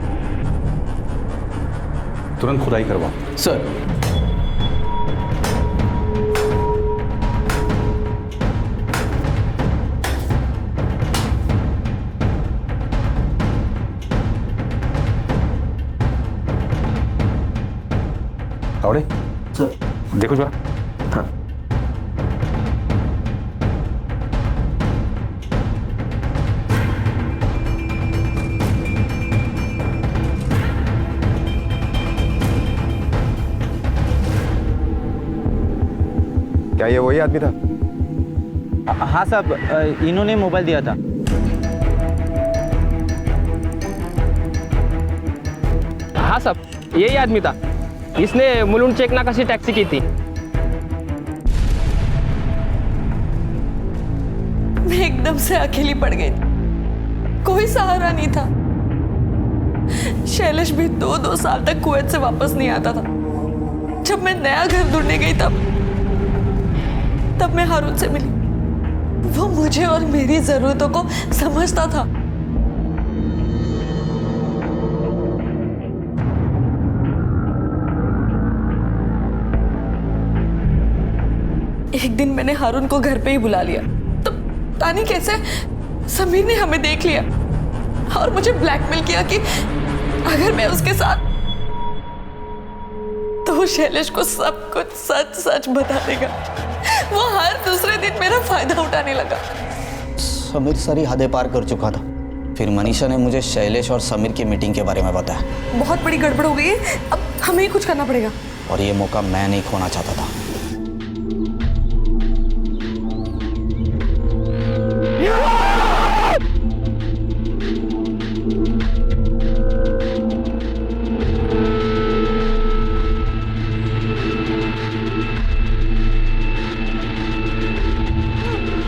तुरंत खुदाई करवाओ।
सर
तावड़े,
सर
देखो जरा।
हाँ।
क्या ये वही आदमी था?
हाँ साहब, इन्होंने मोबाइल दिया था।
हाँ साहब, यही आदमी था। इसने मुलुंड चेक नाका से टैक्सी की थी।
मैं एकदम एकदम से अकेली पड़ गई थी। कोई सहारा नहीं था। शैलेश भी 2-2 साल तक कुवैत से वापस नहीं आता था। जब मैं नया घर ढूंढने गई तब मैं हारून से मिली। वो मुझे और मेरी जरूरतों को समझता था। एक दिन मैंने हारून को घर पे ही बुला लिया, तो पता नहीं कैसे समीर ने हमें देख लिया और मुझे ब्लैकमेल किया कि अगर मैं उसके साथ तो वो शैलेश को सब कुछ सच सच बता देगा। वो हर दूसरे दिन मेरा फायदा उठाने लगा।
समीर सारी हदें पार कर चुका था। फिर मनीषा ने मुझे शैलेश और समीर की मीटिंग के बारे में बताया।
बहुत बड़ी गड़बड़ हो गई है, अब हमें ही कुछ करना पड़ेगा।
और ये मौका मैं नहीं खोना चाहता था।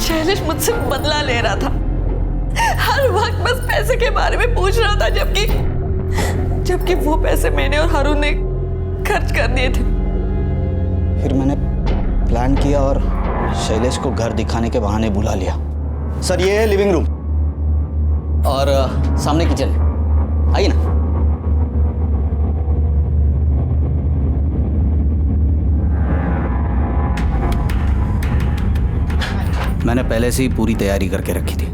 शैलेश मुझसे बदला ले रहा था। हर वक्त बस पैसे के बारे में पूछ रहा था, जबकि वो पैसे मैंने और हारून ने खर्च कर दिए थे।
फिर मैंने प्लान किया और शैलेश को घर दिखाने के बहाने बुला लिया। सर, ये है लिविंग रूम और सामने किचन। आइए ना। मैंने पहले से ही पूरी तैयारी करके रखी थी।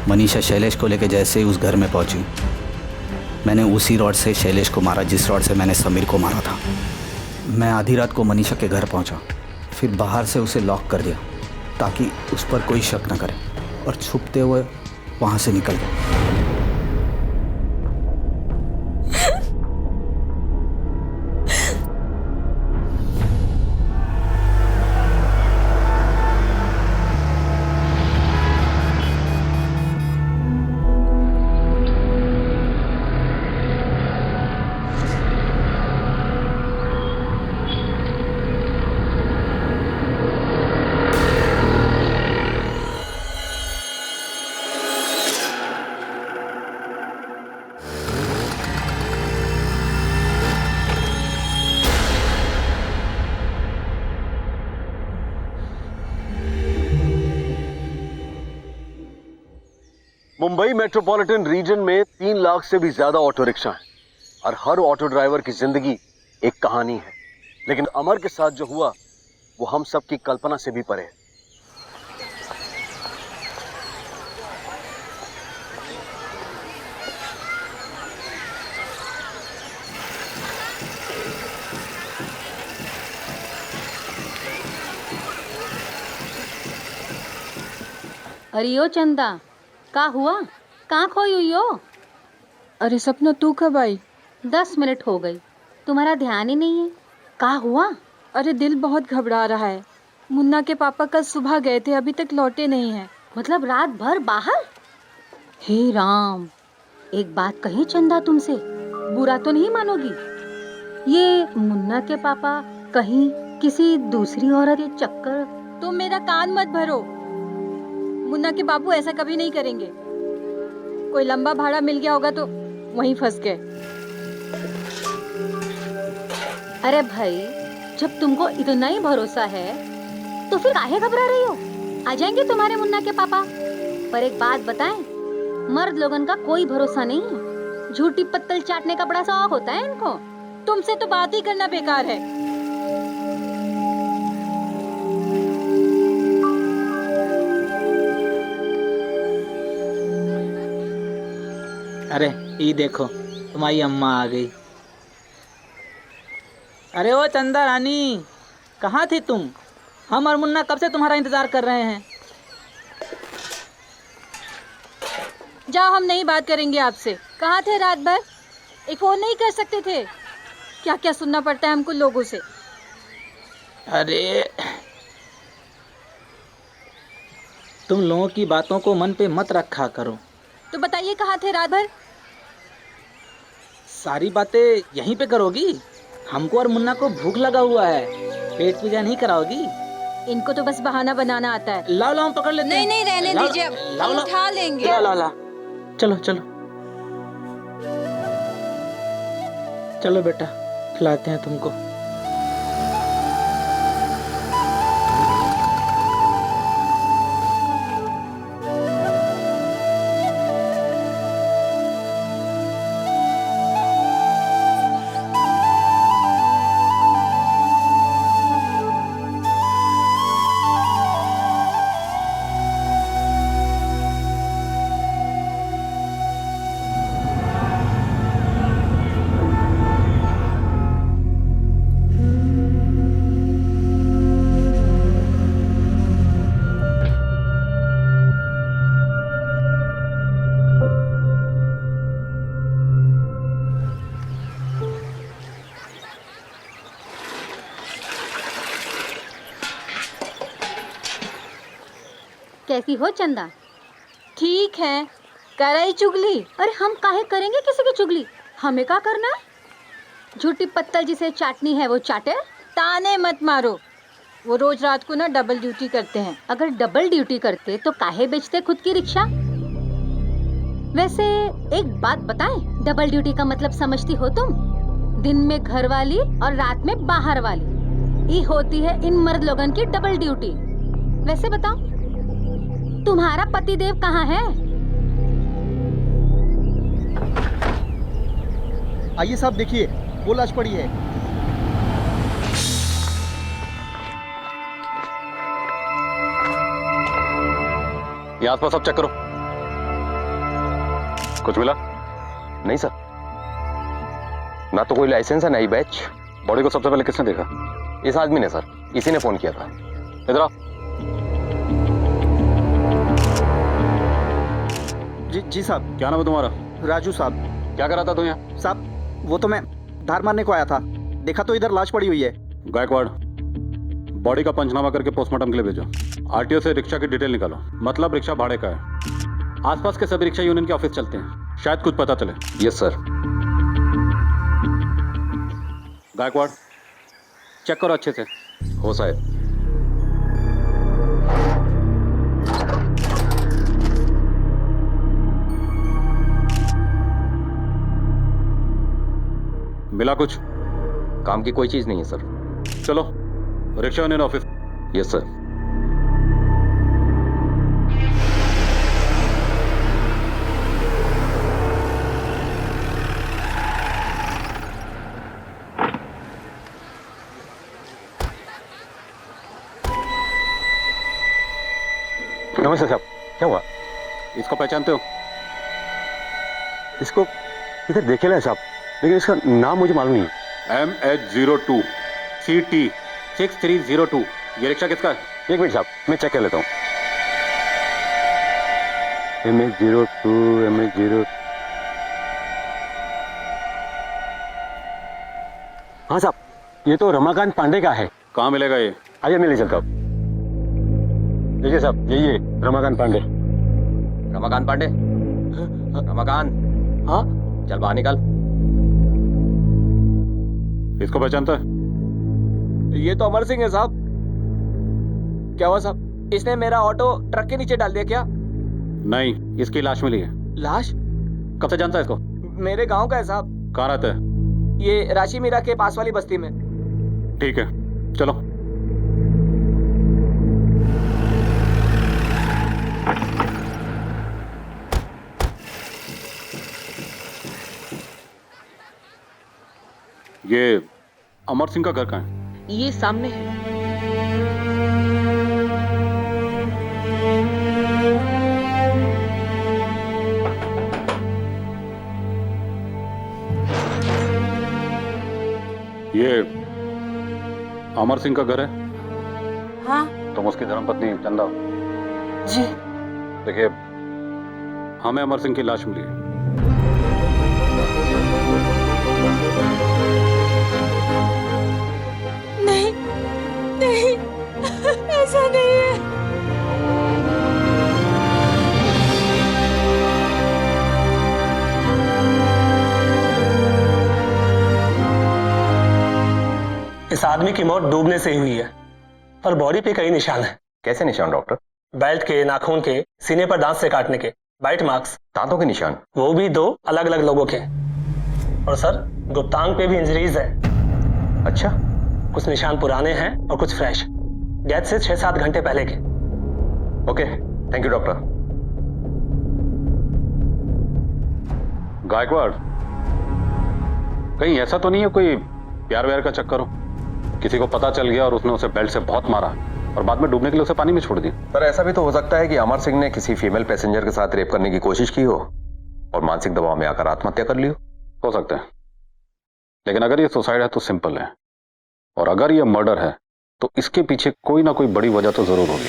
मनीषा शैलेश को लेकर जैसे ही उस घर में पहुंची, मैंने उसी रॉड से शैलेश को मारा जिस रॉड से मैंने समीर को मारा था। मैं आधी रात को मनीषा के घर पहुंचा, फिर बाहर से उसे लॉक कर दिया ताकि उस पर कोई शक न करे, और छुपते हुए वहां से निकल गया।
मुंबई मेट्रोपॉलिटन रीजन में 3 लाख से भी ज्यादा ऑटो रिक्शा हैं और हर ऑटो ड्राइवर की जिंदगी एक कहानी है। लेकिन अमर के साथ जो हुआ वो हम सब की कल्पना से भी परे है।
अरे ओ चंदा, का हुआ? कहाँ खोई हुई हो?
अरे सपना, तू कब आई?
10 मिनट हो गई, तुम्हारा ध्यान ही नहीं है। का हुआ?
अरे दिल बहुत घबरा रहा है। मुन्ना के पापा कल सुबह गए थे, अभी तक लौटे नहीं हैं।
मतलब रात भर बाहर? हे राम, एक बात कही चंदा तुमसे, बुरा तो नहीं मानोगी? ये मुन्ना के पापा कहीं किसी दूसरी औरत के चक्कर?
तुम मेरा कान मत भरो। मुन्ना के बापू ऐसा कभी नहीं करेंगे। कोई लंबा भाड़ा मिल गया होगा तो वहीं फंस गए।
अरे भाई, जब तुमको इतना ही भरोसा है तो फिर काहे घबरा रही हो? आ जाएंगे तुम्हारे मुन्ना के पापा। पर एक बात बताएं, मर्द लोगन का कोई भरोसा नहीं है। झूठी पत्तल चाटने का बड़ा शौक होता है इनको।
तुमसे तो बात ही करना बेकार है।
अरे ये देखो, तुम्हारी अम्मा आ गई। अरे ओ चंदा रानी, कहाँ थी तुम? हम और मुन्ना कब से तुम्हारा इंतजार कर रहे हैं।
जाओ, हम नहीं बात करेंगे आपसे। कहाँ थे रात भर? एक फोन नहीं कर सकते थे? क्या क्या सुनना पड़ता है हमको लोगों से।
अरे तुम लोगों की बातों को मन पे मत रखा करो।
तो बताइए, कहाँ थे रात भर?
सारी बातें यहीं पे करोगी? हमको और मुन्ना को भूख लगा हुआ है, पेट पूजा नहीं कराओगी?
इनको तो बस बहाना बनाना आता है।
लाओ लाओ हम पकड़ लेते हैं।
नहीं रहने
लाओ,
दीजिए, अब
लाओ,
हम
लाओ।
उठा लेंगे।
लाओ लाओ लाओ। चलो चलो चलो बेटा, खिलाते हैं तुमको।
कैसी हो चंदा? ठीक है, कराई चुगली। अरे हम काहे करेंगे किसी की चुगली? हमें क्या करना है? झूठी पत्तल जिसे चाटनी है वो चाटे, ताने मत मारो। वो रोज रात को ना डबल ड्यूटी करते हैं। अगर डबल ड्यूटी करते तो काहे बेचते खुद की रिक्शा? वैसे एक बात बताएं, डबल ड्यूटी का मतलब समझती हो तुम? दिन में घर वाली और रात में बाहर वाली, ये होती है इन मर्द लोगन की डबल ड्यूटी। वैसे बताओ, तुम्हारा पतिदेव कहाँ है?
आइए साहब, देखिए वो लाश पड़ी है।
ये आसपास सब चेक करो। कुछ मिला?
नहीं सर, ना तो कोई लाइसेंस है ना ही बैच।
बॉडी को सबसे पहले किसने देखा?
इस आदमी ने सर, इसी ने फोन किया था।
इधर आओ।
जी साहब।
क्या नाम है तुम्हारा?
राजू साहब।
क्या कर रहा था तू यहाँ?
साहब वो तो मैं धार मारने को आया था, देखा तो इधर लाश पड़ी हुई है।
गायकवाड़, बॉडी का पंचनामा करके पोस्टमार्टम के लिए भेजो। आरटीओ से रिक्शा की डिटेल निकालो, मतलब रिक्शा भाड़े का है। आसपास के सभी रिक्शा यूनियन के ऑफिस चलते हैं, शायद कुछ पता चले।
Yes sir.
गायकवाड़, चेक करो अच्छे से।
हो साहब।
मिला कुछ?
काम की कोई चीज नहीं है सर।
चलो rickshaw union office.
Yes sir.
नमस्ते साहब, क्या हुआ? इसको पहचानते हो?
इसको इधर देखे ना साहब, लेकिन इसका नाम मुझे मालूम नहीं है।
MH02 CT 6302। ये रिक्शा किसका है?
एक मिनट साहब, मैं चेक कर लेता हूँ। MH02 हाँ साहब, ये तो रमाकांत पांडे का है।
कहाँ मिलेगा ये?
आइए मैं ले चलता हूँ। देखिए साहब, यही है रमाकांत पांडे। रमाकांत पांडे, रमाकांत। हाँ, चल बाहर निकाल।
इसको पहचानता है?
ये तो अमर सिंह है साहब। क्या हुआ साहब, इसने मेरा ऑटो ट्रक के नीचे डाल दिया क्या?
नहीं, इसकी लाश मिली है।
लाश?
कब से जानता है इसको?
मेरे गांव का है साहब।
कहाँ रहता है?
ये राशि मीरा के पास वाली बस्ती में।
ठीक है, चलो। ये अमर सिंह का घर कहाँ है?
ये सामने है।
ये अमर सिंह का घर है?
हाँ
तुम उसकी धर्मपत्नी चंदा?
जी।
देखिए, हमें अमर सिंह की लाश मिली है।
नहीं नहीं, ऐसा नहीं है।
इस आदमी की मौत डूबने से ही हुई है।
पर बॉडी पे कई निशान हैं।
कैसे निशान डॉक्टर?
बेल्ट के, नाखून के, सीने पर दांत से काटने के, बाइट मार्क्स।
दांतों के निशान?
वो भी 2 अलग अलग लोगों के। और सर गुप्तांग पे भी इंजरीज है।
अच्छा।
कुछ निशान पुराने हैं और कुछ फ्रेश, डेथ से 6-7 घंटे पहले के।
Okay, thank you doctor.
Gaikwad, कहीं ऐसा तो नहीं है कोई प्यार व्यार का चक्कर हो? किसी को पता चल गया और उसने उसे बेल्ट से बहुत मारा और बाद में डूबने के लिए उसे पानी में छोड़ दिया।
पर ऐसा भी तो हो सकता है कि अमर सिंह ने किसी फीमेल पैसेंजर के साथ रेप करने की कोशिश की हो और मानसिक दबाव में आकर आत्महत्या कर ली
हो सकता है, लेकिन अगर ये सुसाइड है तो सिंपल है, और अगर ये मर्डर है तो इसके पीछे कोई ना कोई बड़ी वजह तो जरूर होगी।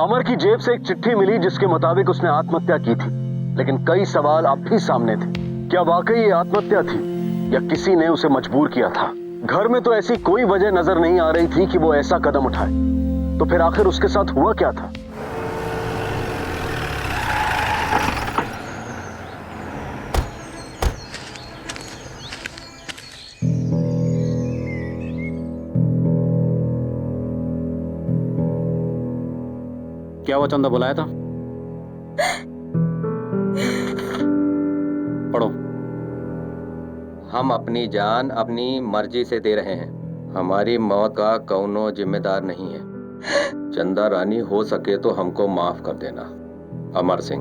अमर की जेब से एक चिट्ठी मिली जिसके मुताबिक उसने आत्महत्या की थी, लेकिन कई सवाल अब भी सामने थे। क्या वाकई ये आत्महत्या थी या किसी ने उसे मजबूर किया था? घर में तो ऐसी कोई वजह नजर नहीं आ रही थी कि वो ऐसा कदम उठाए, तो फिर आखिर उसके साथ हुआ क्या था?
क्या हुआ चंदा, बुलाया था? पढ़ो।
हम अपनी जान अपनी मर्जी से दे रहे हैं। हमारी मौत का कौनो जिम्मेदार नहीं है। चंदा रानी, हो सके तो हमको माफ कर देना। अमर सिंह।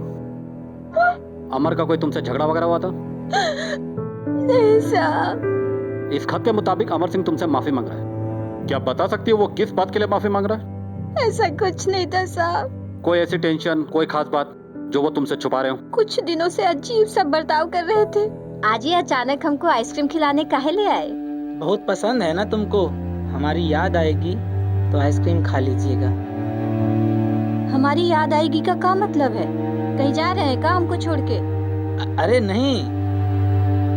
अमर का कोई तुमसे झगड़ा वगैरह हुआ था?
नहीं साहब।
इस खत के मुताबिक अमर सिंह तुमसे माफी मांग रहा है। क्या बता सकती हो वो किस बात के लिए माफी मांग रहा है?
ऐसा कुछ नहीं था साहब।
कोई ऐसी टेंशन, कोई खास बात जो वो तुमसे छुपा रहे हो?
कुछ दिनों से अजीब सा बर्ताव कर रहे थे। आज ही अचानक हमको आइसक्रीम खिलाने काहे ले आए?
बहुत पसंद है ना तुमको, हमारी याद आएगी तो आइसक्रीम खा लीजिएगा।
हमारी याद आएगी का क्या मतलब है? कहीं जा रहे हैं का हमको छोड़ के?
अरे नहीं,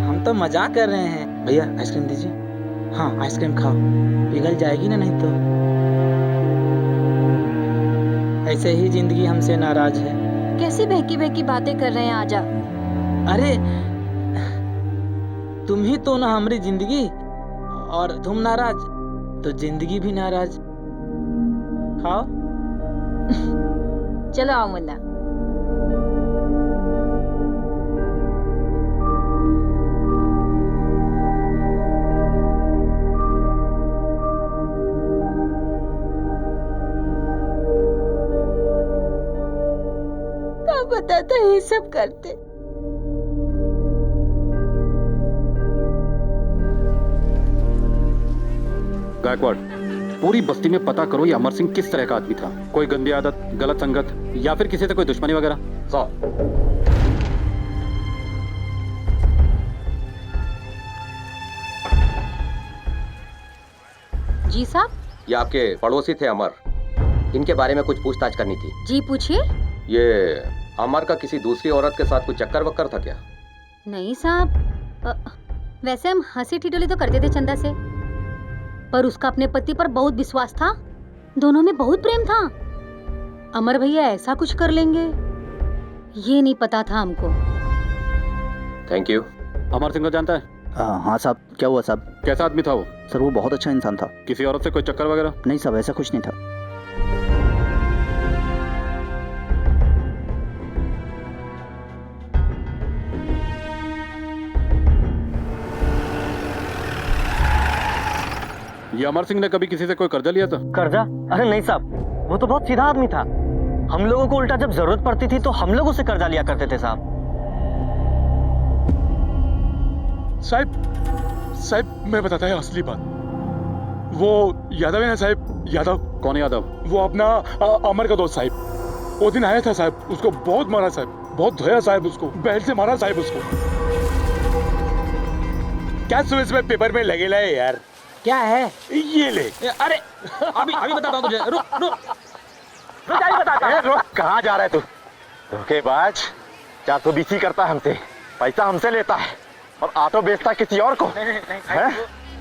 हम तो मजाक कर रहे हैं। भैया आइसक्रीम दीजिए। हाँ आइसक्रीम खाओ, पिघल जाएगी ना नहीं तो। ऐसे ही जिंदगी हमसे नाराज है।
कैसी बहकी बहकी बातें कर रहे हैं आजा।
अरे तुम ही तो ना हमारी जिंदगी, और तुम नाराज तो जिंदगी भी नाराज। खाओ।
चलो आओ मुन्ना।
क्या पता था ये सब करते।
गायकवाड़, पूरी बस्ती में पता करो ये अमर सिंह किस तरह का आदमी था। कोई गंदी आदत, गलत संगत या फिर किसी से कोई दुश्मनी वगैरह?
जी साहब।
ये आपके पड़ोसी थे अमर, इनके बारे में कुछ पूछताछ करनी थी।
जी पूछिए।
ये अमर का किसी दूसरी औरत के साथ कुछ चक्कर वक्कर था क्या?
नहीं साहब, वैसे हम हंसी ठिठोली तो करते थे चंदा से, पर उसका अपने पति पर बहुत विश्वास था। दोनों में बहुत प्रेम था। अमर भैया ऐसा कुछ कर लेंगे ये नहीं पता था हमको।
Thank you.
अमर सिंह को जानता है?
हाँ साहब। क्या हुआ साहब?
कैसा आदमी था वो?
सर वो बहुत अच्छा इंसान था।
किसी औरत से कोई चक्कर वगैरह?
नहीं साहब, ऐसा कुछ नहीं था।
ये अमर सिंह ने कभी किसी से कोई कर्जा लिया था?
कर्जा? अरे नहीं साहब, वो तो बहुत सीधा आदमी था। हम लोगों को उल्टा जब जरूरत पड़ती थी तो हम लोग उससे कर्जा लिया करते थे साहब।
साहब मैं बताता है असली बात। वो यादव है ना साहब? यादव।
कौन यादव?
वो अपना अमर का दोस्त साहब। वो दिन आया था साहब, उसको बहुत मारा साहब, बहुत धोया साहब, उसको बेल्ट से मारा साहब उसको। क्या सुबह में पेपर में लगे लाए यार?
क्या है?
ये ले।
अरे अभी बताता हूँ तुझे, रुक रुक।
सच्चाई बताता है।
कहाँ जा रहा है तू? धोखेबाज, 420 करता है हमसे, पैसा हमसे लेता है और ऑटो बेचता है किसी और को। हैं?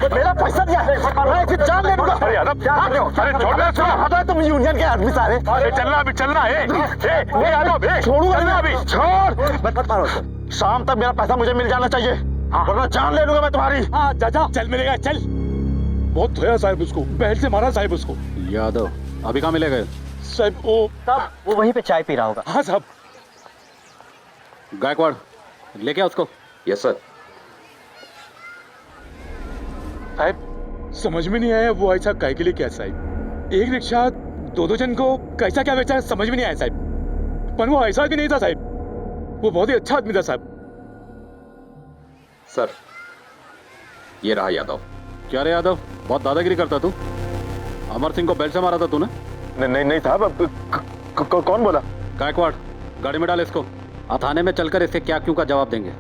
मेरा पैसा दिया है, मैं इसे जान ले लूंगा। अरे यार, अरे छोड़ दे, हटा तुम यूनियन के आदमी सारे। अरे चलना अभी, चलना है। छोड़ूंगा अभी, छोड़। मत मारो इसको। शाम तक मेरा पैसा मुझे मिल जाना चाहिए, वरना जान ले लूंगा मैं तुम्हारी।
चाचा चल मिलेगा, चल। बहुत धोया साहब उसको, बैल से मारा साहब उसको।
यादव अभी कहाँ मिलेगा?
साहब
वो वहीं पे चाय पी रहा होगा।
हाँ साहब।
गायकवाड़ लेके आ उसको।
Yes sir.
साहब समझ में नहीं आया वो ऐसा काय के लिए क्या साहब। एक रिक्शा दो जन को कैसा क्या बेचा समझ में नहीं आया साहब। पर वो ऐसा भी नहीं था साहब, वो बहुत ही अच्छा आदमी था साहब।
सर ये रहा यादव।
क्या रे यादव, बहुत दादागिरी करता तू। अमर सिंह को बेल्ट से मारा था तूने?
नहीं साहब। कौन बोला?
गायकवाड़ गाड़ी में डाल इसको। थाने में चलकर इससे क्या क्यों का जवाब देंगे।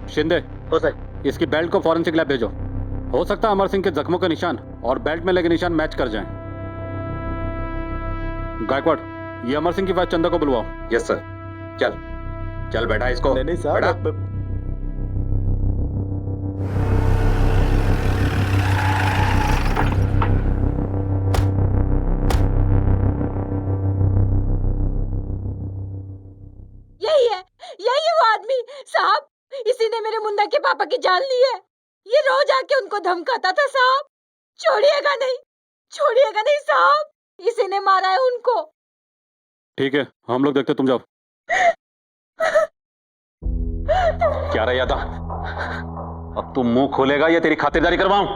शिंदे
हो सर,
इसकी बेल्ट को फॉरेंसिक लैब भेजो। हो सकता है अमर सिंह के जख्मों के निशान और बेल्ट में लगे निशान मैच कर जाएं। गायकवाड़ ये अमर सिंह की वाइफ चंदा को बुलवाओ।
Yes sir. चल चल बैठा इसको।
नहीं साहब।
यही है वो आदमी साहब, इसी ने मेरे मुन्ना के पापा की जान ली है। ये रोज आके उनको धमकाता था साहब। छोड़िएगा नहीं साहब, इसी ने मारा है उनको।
ठीक है हम लोग देखते, तुम जाओ।
क्या रहा यादव, अब तू मुंह खोलेगा या तेरी खातिरदारी करवाऊं?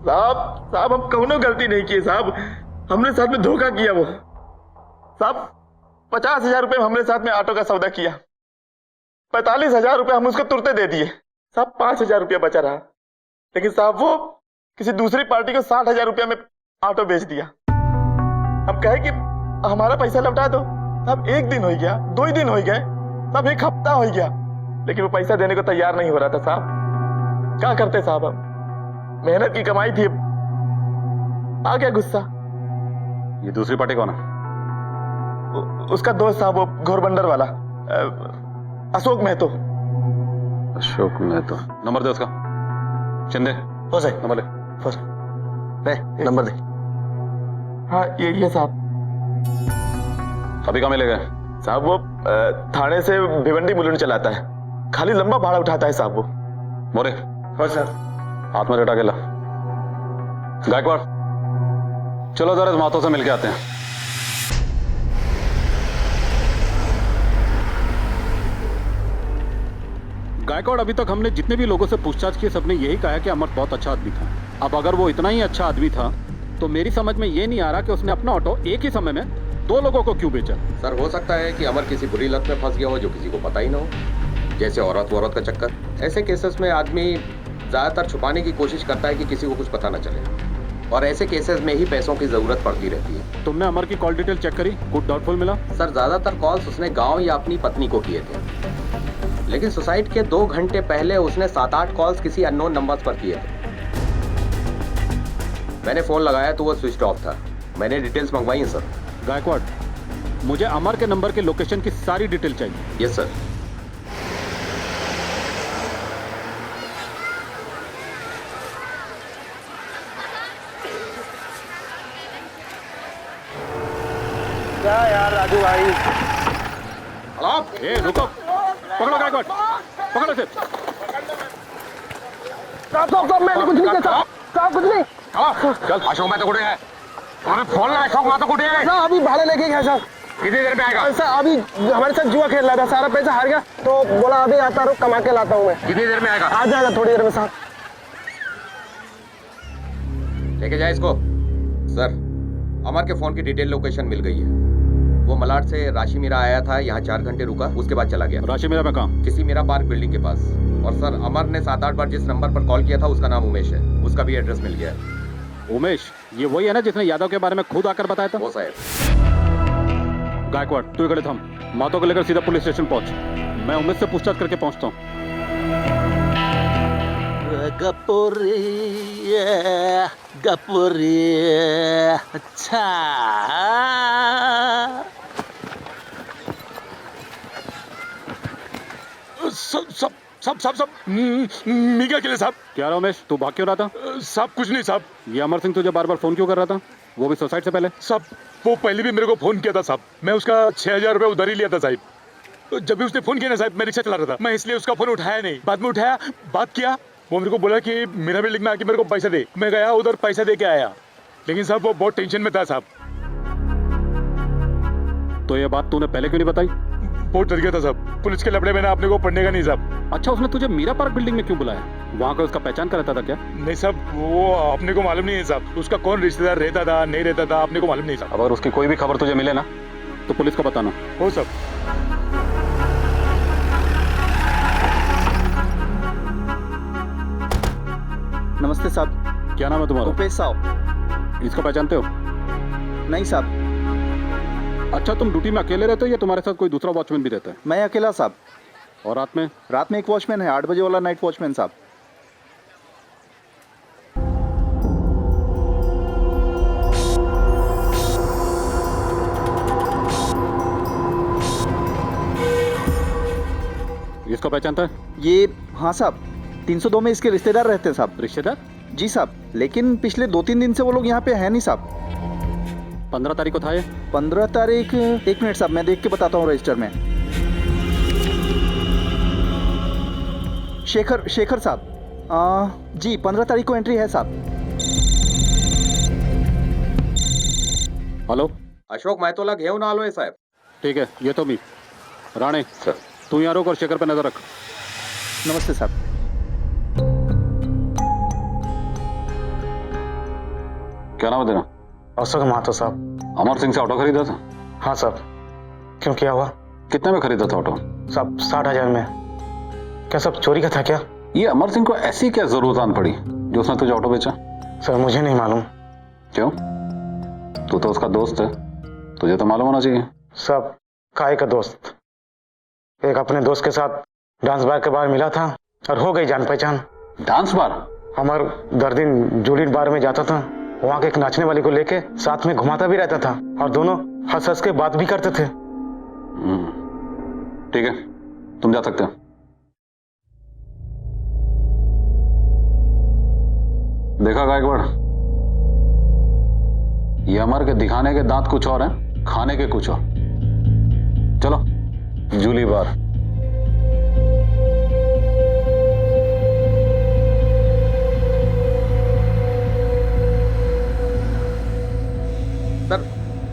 साहब हम कौनो गलती नहीं की साहब, हमने साथ में धोखा किया। वो साहब 50,000 रुपए हमने साथ में ऑटो का सौदा किया, 45,000 रुपए हम उसको तुरते दे दिए साहब। 5,000 रुपया बचा रहा, लेकिन साहब वो किसी दूसरी पार्टी को 60,000 रुपया में ऑटो बेच दिया। हम कहे कि हमारा पैसा लौटा दो साहब। 1 दिन हो गया, 2 दिन हो गए साहब, 1 हफ्ता हो गया, लेकिन वो पैसा देने को तैयार नहीं हो रहा था साहब। क्या करते साहब, हम मेहनत की कमाई थी, आ गया गुस्सा।
ये दूसरी पार्टी कौन है?
उसका दोस्त साहब, वो घोरबंदर वाला अशोक महतो।
अशोक महतो, नंबर दे उसका। शिंदे
हो सर,
नंबर ले।
नंबर दे। हाँ ये साहब।
अभी कहाँ मिलेगा?
साहब वो थाने से भिवंडी मुलुंड चलाता है, खाली लंबा भाड़ा उठाता है साहब वो।
मोरे
हो सर।
हाथ में लटा के ला। गायकवाड़ चलो जरा मातों से मिलके आते हैं। गायकवाड़ अभी तक हमने जितने भी लोगों से पूछताछ की सबने यही कहा कि अमर बहुत अच्छा आदमी था। अब अगर वो इतना ही अच्छा आदमी था तो मेरी समझ में ये नहीं आ रहा कि उसने अपना ऑटो एक ही समय में 2 लोगों को क्यों बेचा।
सर हो सकता है कि अमर किसी बुरी लत में फंस गया हो जो किसी को पता ही ना हो, जैसे औरत का चक्कर। ऐसे केसेस में आदमी ज्यादातर छुपाने की कोशिश करता है कि किसी को कुछ पता न चले, और ऐसे केसेस में ही पैसों की जरूरत पड़ती रहती है।
तुमने अमर की कॉल डिटेल चेक करी? कुछ डाउटफुल मिला?
सर ज्यादातर कॉल्स उसने गांव या अपनी पत्नी को किए थे, लेकिन सुसाइड के 2 घंटे पहले उसने 7-8 कॉल्स किसी अननोन नंबर्स पर किए थे। मैंने फोन लगाया तो वो स्विच ऑफ था। मैंने डिटेल्स मंगवाई हैं सर।
गायकवाड़ मुझे अमर के नंबर के लोकेशन की सारी डिटेल चाहिए।
Yes sir.
क्या यार राजू भाई।
ए रुको, पकड़ो गायकवाड़, पकड़ो इसे।
साहब मैंने कुछ नहीं किया साहब, कुछ नहीं।
चल अशोक महतो कुठे है? अरे फोन लगा, अशोक महतो कुठे है?
साहब अभी भाड़ा लेके गया साहब।
कितनी देर में आएगा?
सर अभी हमारे साथ जुआ खेल रहा था, सारा पैसा हार गया तो बोला अभी आता रुक, कमा के लाता हूँ मैं।
कितनी देर में आएगा?
आ जाएगा थोड़ी देर में साहब।
लेके जाए इसको। सर अमर के फोन की डिटेल लोकेशन मिल गई है। वो मलाड से राशि मीरा आया था, यहाँ 4 घंटे रुका, उसके बाद चला गया।
राशि मीरा में कहाँ?
किसी मीरा पार्क बिल्डिंग के पास। और सर अमर ने 7-8 बार जिस नंबर पर कॉल किया था उसका नाम उमेश है, उसका भी एड्रेस मिल गया है।
उमेश ये वही है ना जिसने यादव के बारे में खुद आकर बताया था?
वो साहब।
गायकवाड़ तू इकड़े थम, मातो को लेकर सीधा पुलिस स्टेशन पहुंच। मैं उमेश से पूछताछ करके पहुंचता हूँ।
गपुरी गपुरी अच्छा
सब मीका के लिए साहब।
क्या रमेश, तू भाग क्यों रहा था?
साहब कुछ नहीं साहब।
ये अमर सिंह तुझे बार बार फोन क्यों कर रहा था, वो भी सुसाइड से पहले?
साहब वो पहले भी मेरे को फोन किया था साहब, मैं उसका 6,000 रुपये उधारी लिया था साहब। जब भी उसने फोन किया ना साहब, मैं रिक्शा चला रहा था, मैं इसलिए उसका फोन उठाया नहीं। बाद में उठाया, बात किया, वो मेरे को बोला कि मेरा बिल्डिंग में आके मेरे को पैसा दे। मैं गया उधर पैसा दे के आया, लेकिन साहब वो बहुत टेंशन में था साहब।
तो ये बात तूने पहले क्यों नहीं बताई?
बहुत डर गया था साहब, पुलिस के लपड़े में ना अपने को पढ़ने का नहीं साहब।
अच्छा, उसने तुझे मीरा पार्क बिल्डिंग में क्यों बुलाया? वहाँ का उसका पहचान का रहता था क्या?
नहीं साहब, वो अपने को मालूम नहीं है साहब, उसका कौन रिश्तेदार रहता था नहीं रहता था अपने को मालूम नहीं साहब।
अगर उसकी कोई भी खबर तुझे मिले ना तो पुलिस को बताना।
हो साहब।
नमस्ते साहब।
क्या नाम है तुम्हारा?
रुपेश साहब।
इसको पहचानते हो?
नहीं साहब।
अच्छा, तुम ड्यूटी में अकेले रहते हो या तुम्हारे साथ कोई दूसरा वॉचमैन भी रहता है?
मैं अकेला साहब।
और रात में?
रात में एक वॉचमैन है, 8 बजे वाला नाइट वॉचमैन साहब।
इसको पहचानता है?
ये हाँ साहब, 302 में इसके रिश्तेदार रहते हैं साहब।
रिश्तेदार?
जी साहब, लेकिन पिछले 2-3 दिन से वो लोग यहाँ पे है नहीं साहब।
15 तारीख को था ये?
15 तारीख, एक मिनट साहब मैं देख के बताता हूँ रजिस्टर में। शेखर साहब। जी 15 तारीख को एंट्री है साहब।
हेलो,
अशोक मायतोला घेऊन आलोय साहेब।
ठीक है, ये तो मी राणे सर, तू यहाँ रुक और शेखर पे नजर रख।
नमस्ते साहब।
क्या नाम है तेरा?
अशोक महतो साहब।
अमर सिंह से ऑटो खरीदा था?
हाँ साहब। क्यों, क्या हुआ?
कितने में खरीदा था ऑटो?
साहब 60,000 में। क्या सब चोरी का था क्या?
ये अमर सिंह को ऐसी क्या जरूरत आन पड़ी जो उसने तुझे ऑटो बेचा?
सर मुझे नहीं मालूम।
क्यों? तू तो उसका दोस्त है, तुझे तो मालूम होना चाहिए।
सब काय का दोस्त? एक अपने दोस्त के साथ डांस बार के बाहर मिला था और हो गई जान पहचान।
Dance bar?
हमार दर्दिन जूलियट बार में जाता था, वहाँ के एक नाचने वाली को लेके साथ में घुमाता भी रहता था और दोनों हंस हंस के बात भी करते थे।
ठीक है, तुम जा सकते हो। देखा गायकवाड़, ये अमर के दिखाने के दांत कुछ और हैं, खाने के कुछ और। चलो जूली बार।
सर,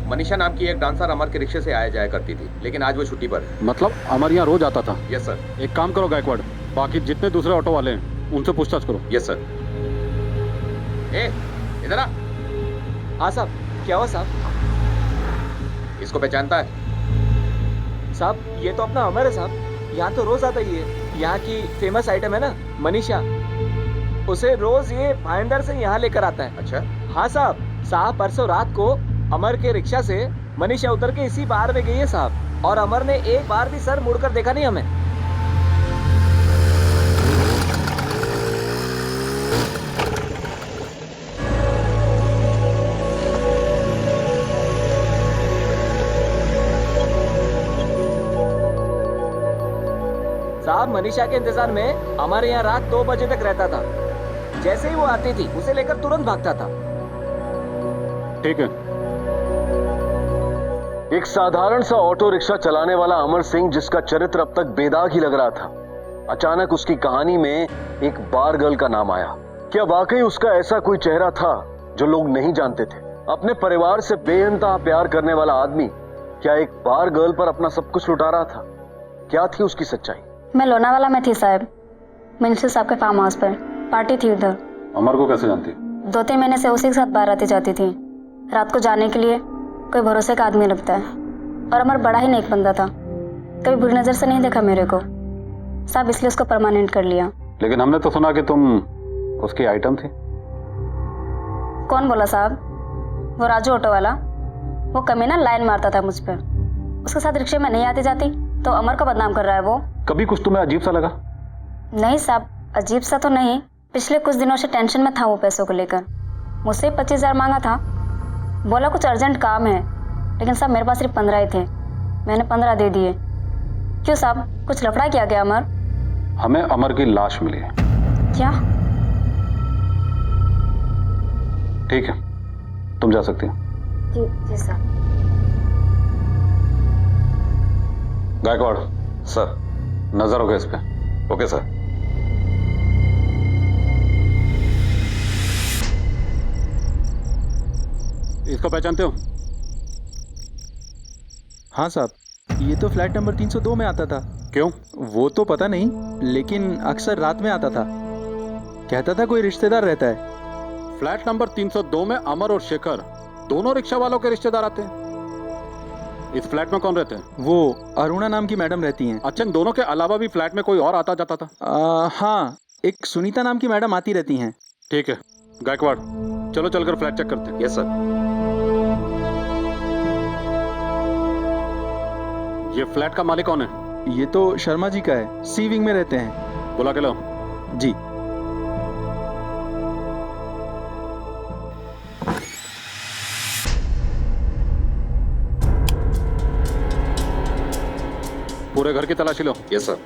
मनीषा नाम की एक डांसर अमर के रिक्शे से आया जाया करती थी, लेकिन आज वो छुट्टी पर है।
मतलब अमर यहाँ रोज आता था?
Yes sir.
एक काम करो गायकवाड़, बाकी जितने दूसरे ऑटो वाले हैं उनसे पूछताछ करो।
Yes sir. ए, इधर आ।
हाँ साहब। क्या हुआ साहब?
इसको पहचानता है?
साहब ये तो अपना अमर है साहब, यहाँ तो रोज आता ही है। यहाँ की फेमस आइटम है ना मनीषा, उसे रोज ये भाईंदर से यहाँ लेकर आता है।
अच्छा।
हाँ साहब, परसों रात को अमर के रिक्शा से मनीषा उतर के इसी बार में गई है साहब, और अमर ने एक बार भी सर मुड़कर देखा नहीं हमें। साहब मनीषा के इंतजार में हमारे यहाँ रात 2 बजे तक रहता था। जैसे ही वो आती थी उसे लेकर तुरंत भागता था।
ठीक है।
एक साधारण सा ऑटो रिक्शा चलाने वाला अमर सिंह, जिसका चरित्र अब तक बेदाग ही लग रहा था, अचानक उसकी कहानी में एक बार गर्ल का नाम आया। क्या वाकई उसका ऐसा कोई चेहरा था जो लोग नहीं जानते थे? अपने परिवार से बेइंतहा प्यार करने वाला आदमी क्या एक बार गर्ल पर अपना सब कुछ लुटा रहा था? क्या थी उसकी सच्चाई?
मैं लोनावाला में थी साहब, मिनिस्टर साहब के फार्म हाउस पर पार्टी थी उधर।
अमर को कैसे जानती?
2-3 महीने से उसी के साथ बाहर आती जाती थी। रात को जाने के लिए कोई भरोसे का आदमी लगता है, और अमर बड़ा ही नेक बंदा था, कभी बुरी नजर से नहीं देखा मेरे को साहब, इसलिए उसको परमानेंट कर लिया।
लेकिन हमने तो सुना कि तुम उसकी आइटम थी।
कौन बोला साहब? वो राजू ऑटो वाला, वो कमीना लाइन मारता था मुझ पर। उसके साथ रिक्शे में नहीं आती जाती तो अमर को बदनाम कर रहा है वो।
कभी कुछ तुम्हें अजीब सा लगा?
नहीं साहब, अजीब सा तो नहीं, पिछले कुछ दिनों से टेंशन में था वो पैसों को लेकर। मुझसे 25,000 मांगा था, बोला कुछ अर्जेंट काम है, लेकिन साहब मेरे पास सिर्फ 15 ही थे। मैंने 15 दे दिए। क्यों साहब, कुछ लफड़ा किया गया अमर?
हमें अमर की लाश मिली है।
क्या?
ठीक है, तुम जा सकती हो।
जी सर।
गायकवाड़
सर।
नजर होगा इस पे।
Okay sir.
इसको पहचानते हो?
हाँ साहब, ये तो फ्लैट नंबर 302 में आता था।
क्यों?
वो तो पता नहीं, लेकिन अक्सर रात में आता था। कहता था कोई रिश्तेदार रहता है।
फ्लैट नंबर 302 में अमर और शेखर दोनों रिक्शा वालों के रिश्तेदार आते हैं। इस फ्लैट में कौन रहते हैं?
वो अरुणा नाम की मैडम रहती हैं।
अच्छा, इन दोनों के अलावा भी फ्लैट में कोई और आता जाता था?
हाँ, एक सुनीता नाम की मैडम आती रहती हैं।
ठीक है गायकवाड़, चलो चलकर फ्लैट चेक करते हैं।
Yes sir.
ये फ्लैट का मालिक कौन है?
ये तो शर्मा जी का है, सी विंग में रहते हैं।
बुला के लो।
जी।
पूरे घर की तलाशी लो।
Yes sir.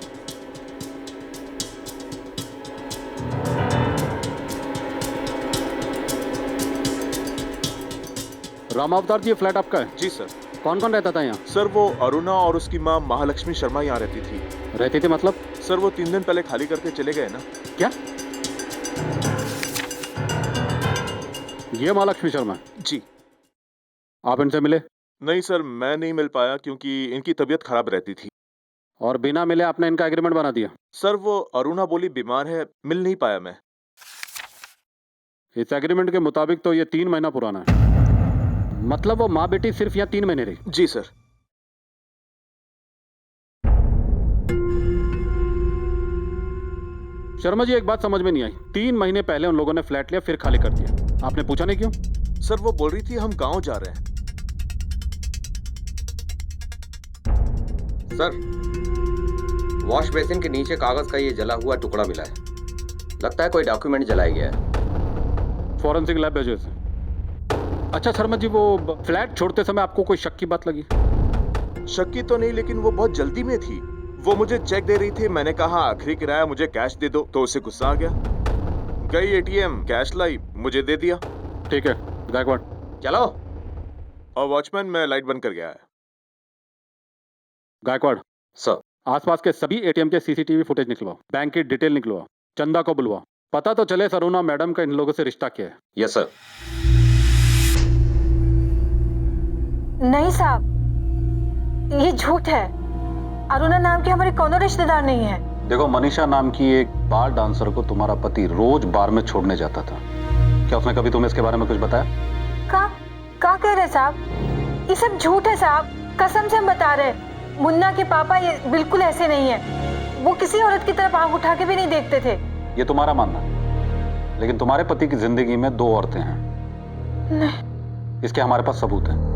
राम अवतार जी, ये फ्लैट आपका है?
जी सर।
कौन कौन रहता था यहाँ?
सर वो अरुणा और उसकी माँ महालक्ष्मी शर्मा यहाँ रहती थी।
रहती थी मतलब?
सर वो 3 दिन पहले खाली करके चले गए ना।
क्या? ये महालक्ष्मी शर्मा?
जी।
आप इनसे मिले?
नहीं सर, मैं नहीं मिल पाया क्योंकि इनकी तबीयत खराब रहती थी।
और बिना मिले आपने इनका एग्रीमेंट बना दिया?
सर वो अरुणा बोली बीमार है, मिल नहीं पाया मैं।
इस एग्रीमेंट के मुताबिक तो ये 3 महीना पुराना है। मतलब वो माँ बेटी सिर्फ यहाँ 3 महीने रही?
जी सर।
शर्मा जी, एक बात समझ में नहीं आई। 3 महीने पहले उन लोगों ने फ्लैट लिया, फिर खाली कर दिया। आपने पूछा नहीं क्यों?
सर वो बोल रही थी हम गांव जा रहे हैं।
सर, वॉश बेसिन के नीचे कागज का ये जला हुआ टुकड़ा मिला है। लगता है कोई डॉक्यूमेंट जलाया गया है।
फॉरेंसिक लैब भेजो इसे। अच्छा शर्मा जी, वो फ्लैट छोड़ते समय आपको कोई शक की बात लगी?
शक की तो नहीं, लेकिन वो बहुत जल्दी में थी। वो मुझे चेक दे रही थी, मैंने कहा आखिरी किराया मुझे कैश दे दो, तो उसे गुस्सा आ गया। गई एटीएम, कैश लाई, मुझे दे दिया।
ठीक है गायकवाड़,
चलो।
और वॉचमैन, मैं लाइट बंद कर गया है।
गायकवाड़
सर,
आसपास के सभी एटीएम के सीसीटीवी फुटेज निकलवाओ, बैंक की डिटेल निकलवाओ, चंदा को बुलवाओ, पता तो चले अरुणा मैडम का इन लोगों से रिश्ता क्या है।
Yes sir.
नहीं साहब, ये झूठ है। अरुणा नाम की हमारी कोनो रिश्तेदार नहीं है।
देखो, मनीषा नाम की एक बार डांसर को तुम्हारा पति रोज बार में छोड़ने जाता था। क्या उसने कभी तुम्हें इसके बारे में कुछ बताया?
का कह रहे साहब? ये सब झूठ है साहब, कसम से हम बता रहे। मुन्ना के पापा ये बिल्कुल ऐसे नहीं है। वो किसी औरत की तरफ आंख उठा के भी नहीं देखते थे।
ये तुम्हारा मानना है, लेकिन तुम्हारे पति की जिंदगी में 2 औरतें हैं।
नहीं।
इसके हमारे पास सबूत है।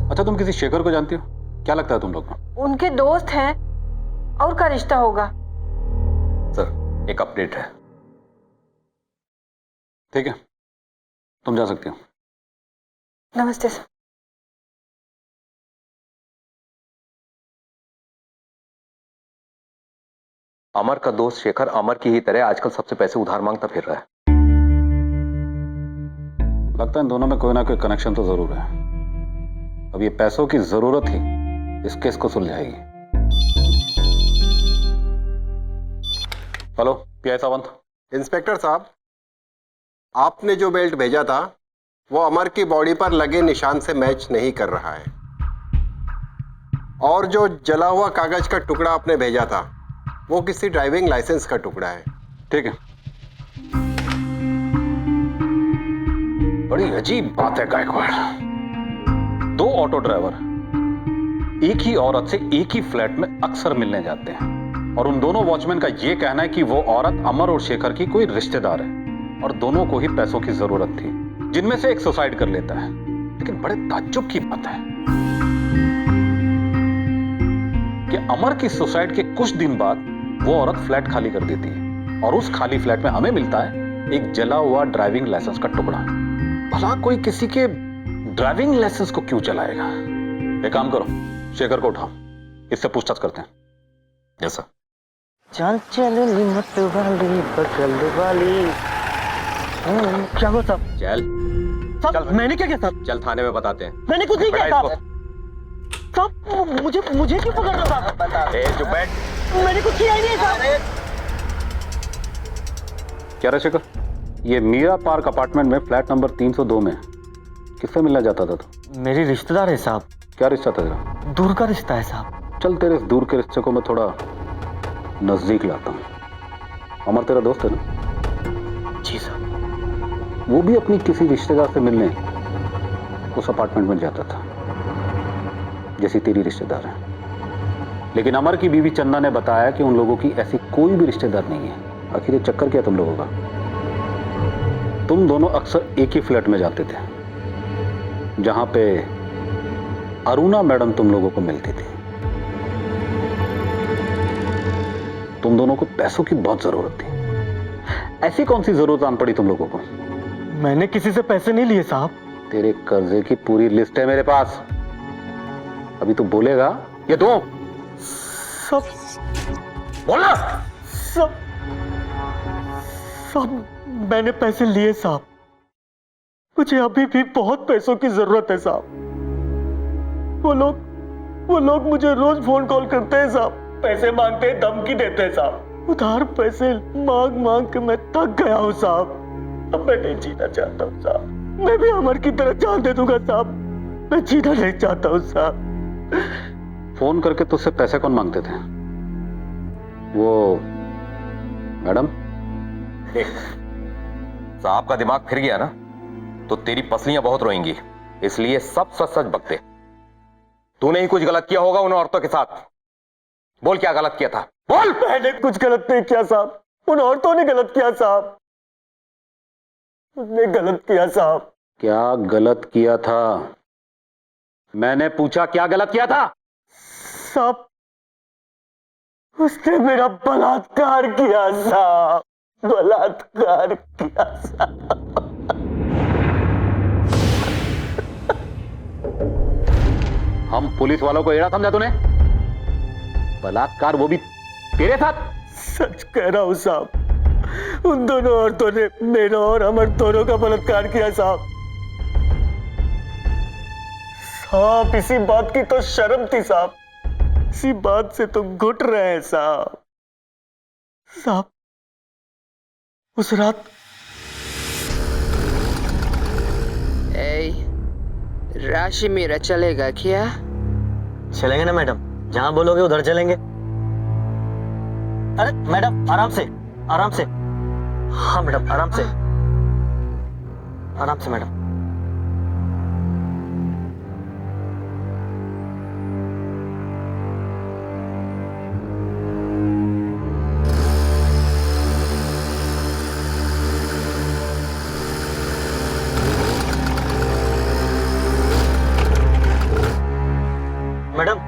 अच्छा, तुम किसी शेखर को जानती हो? क्या लगता है तुम लोग को?
उनके दोस्त हैं, और का रिश्ता होगा।
सर, एक अपडेट है।
ठीक है, तुम जा सकती हो।
नमस्ते सर।
अमर का दोस्त शेखर अमर की ही तरह आजकल सबसे पैसे उधार मांगता फिर रहा है।
लगता है इन दोनों में कोई ना कोई कनेक्शन तो जरूर है। अब ये पैसों की जरूरत ही इस केस को सुलझाएगी। Hello, PI Sawant.
इंस्पेक्टर साहब, आपने जो बेल्ट भेजा था वो अमर की बॉडी पर लगे निशान से मैच नहीं कर रहा है, और जो जला हुआ कागज का टुकड़ा आपने भेजा था वो किसी ड्राइविंग लाइसेंस का टुकड़ा है।
ठीक है। बड़ी अजीब बात है गायकवाड़। 2 ऑटो ड्राइवर एक ही औरत से एक ही फ्लैट में अक्सर मिलने जाते हैं, और उन दोनों वॉचमैन का यह कहना है कि वो औरत अमर और शेखर की कोई रिश्तेदार है, और दोनों को ही पैसों की जरूरत थी, जिनमें से एक सुसाइड कर लेता है। लेकिन बड़े ताज्जुब की बात है कि अमर की सुसाइड के कुछ दिन बाद वो औरत फ्लैट खाली कर देती है और उस खाली फ्लैट में हमें मिलता है एक जला हुआ ड्राइविंग लाइसेंस का टुकड़ा। भला कोई किसी के ड्राइविंग लाइसेंस को क्यों जलाएगा? एक काम करो, शेखर को उठाओ, इससे पूछताछ करते हैं।
जैसा
चल चल मत वाली बगल वाली। क्या हुआ साहब?
चल
मैंने क्या किया साहब?
चल थाने में बताते हैं।
मैंने कुछ नहीं किया
बैठा
साहब। साहब मुझे क्यों पकड़ रहे हो साहब?
चुप बैठ।
मैंने कुछ किया ही नहीं साहब।
क्या रे शेखर, ये मीरा पार्क अपार्टमेंट में फ्लैट नंबर 302 में किससे मिलना चाहता था तू?
मेरी रिश्तेदार है साहब।
क्या रिश्ता था तेरा?
दूर का रिश्ता है साहब।
चल तेरे इस दूर के रिश्ते को मैं थोड़ा नजदीक लाता हूँ। अमर तेरा दोस्त है ना?
जी साहब।
वो भी अपनी किसी रिश्तेदार से मिलने उस अपार्टमेंट में जाता था, जैसी तेरी रिश्तेदार है। लेकिन अमर की बीवी चंदा ने बताया कि उन लोगों की ऐसी कोई भी रिश्तेदार नहीं है। आखिर ये चक्कर क्या तुम लोगों का? तुम दोनों अक्सर एक ही फ्लैट में जाते थे, जहां पे अरुणा मैडम तुम लोगों को मिलती थी। तुम दोनों को पैसों की बहुत जरूरत थी। ऐसी कौन सी जरूरत आन पड़ी तुम लोगों को?
मैंने किसी से पैसे नहीं लिए साहब।
तेरे कर्जे की पूरी लिस्ट है मेरे पास। अभी तू बोलेगा ये दो।
सब
बोला
सब मैंने पैसे लिए साहब। मुझे अभी भी बहुत पैसों की जरूरत है साहब। वो लोग मुझे रोज फोन कॉल करते हैं साहब, पैसे मांगते हैं, धमकी देते हैं साहब। उधार पैसे मांग मांग के मैं थक गया हूँ साहब। अब मैं नहीं जीना चाहता हूँ साहब। मैं भी अमर की तरह जान दे दूंगा साहब। मैं जीना नहीं चाहता हूँ साहब।
फोन करके तुझसे पैसे कौन मांगते थे? वो मैडम?
साहब का दिमाग फिर गया ना तो तेरी पसलियां बहुत रोएंगी, इसलिए सब सच सच बकते। तूने ही कुछ गलत किया होगा उन औरतों के साथ। बोल क्या गलत किया था? बोल।
मैंने कुछ गलत नहीं किया साहब। उन औरतों ने गलत किया साहब। उसने गलत किया साहब।
क्या गलत किया था? मैंने पूछा क्या गलत किया था?
साहब उसने मेरा बलात्कार किया साहब। बलात्कार किया साहब।
हम पुलिस वालों को एड़ा समझा तूने? बलात्कार, वो भी तेरे साथ?
सच कह रहा हूं साहब। उन दोनों औरतों ने मेरा और अमर दोनों का बलात्कार किया साहब। साहब इसी बात की तो शर्म थी साहब। इसी बात से तो घुट रहे हैं साहब। साहब उस रात
राशि मेरा चलेगा क्या?
चलेंगे ना मैडम, जहां बोलोगे उधर चलेंगे। अरे मैडम आराम से, आराम से। हाँ मैडम आराम से, आराम से मैडम। मैडम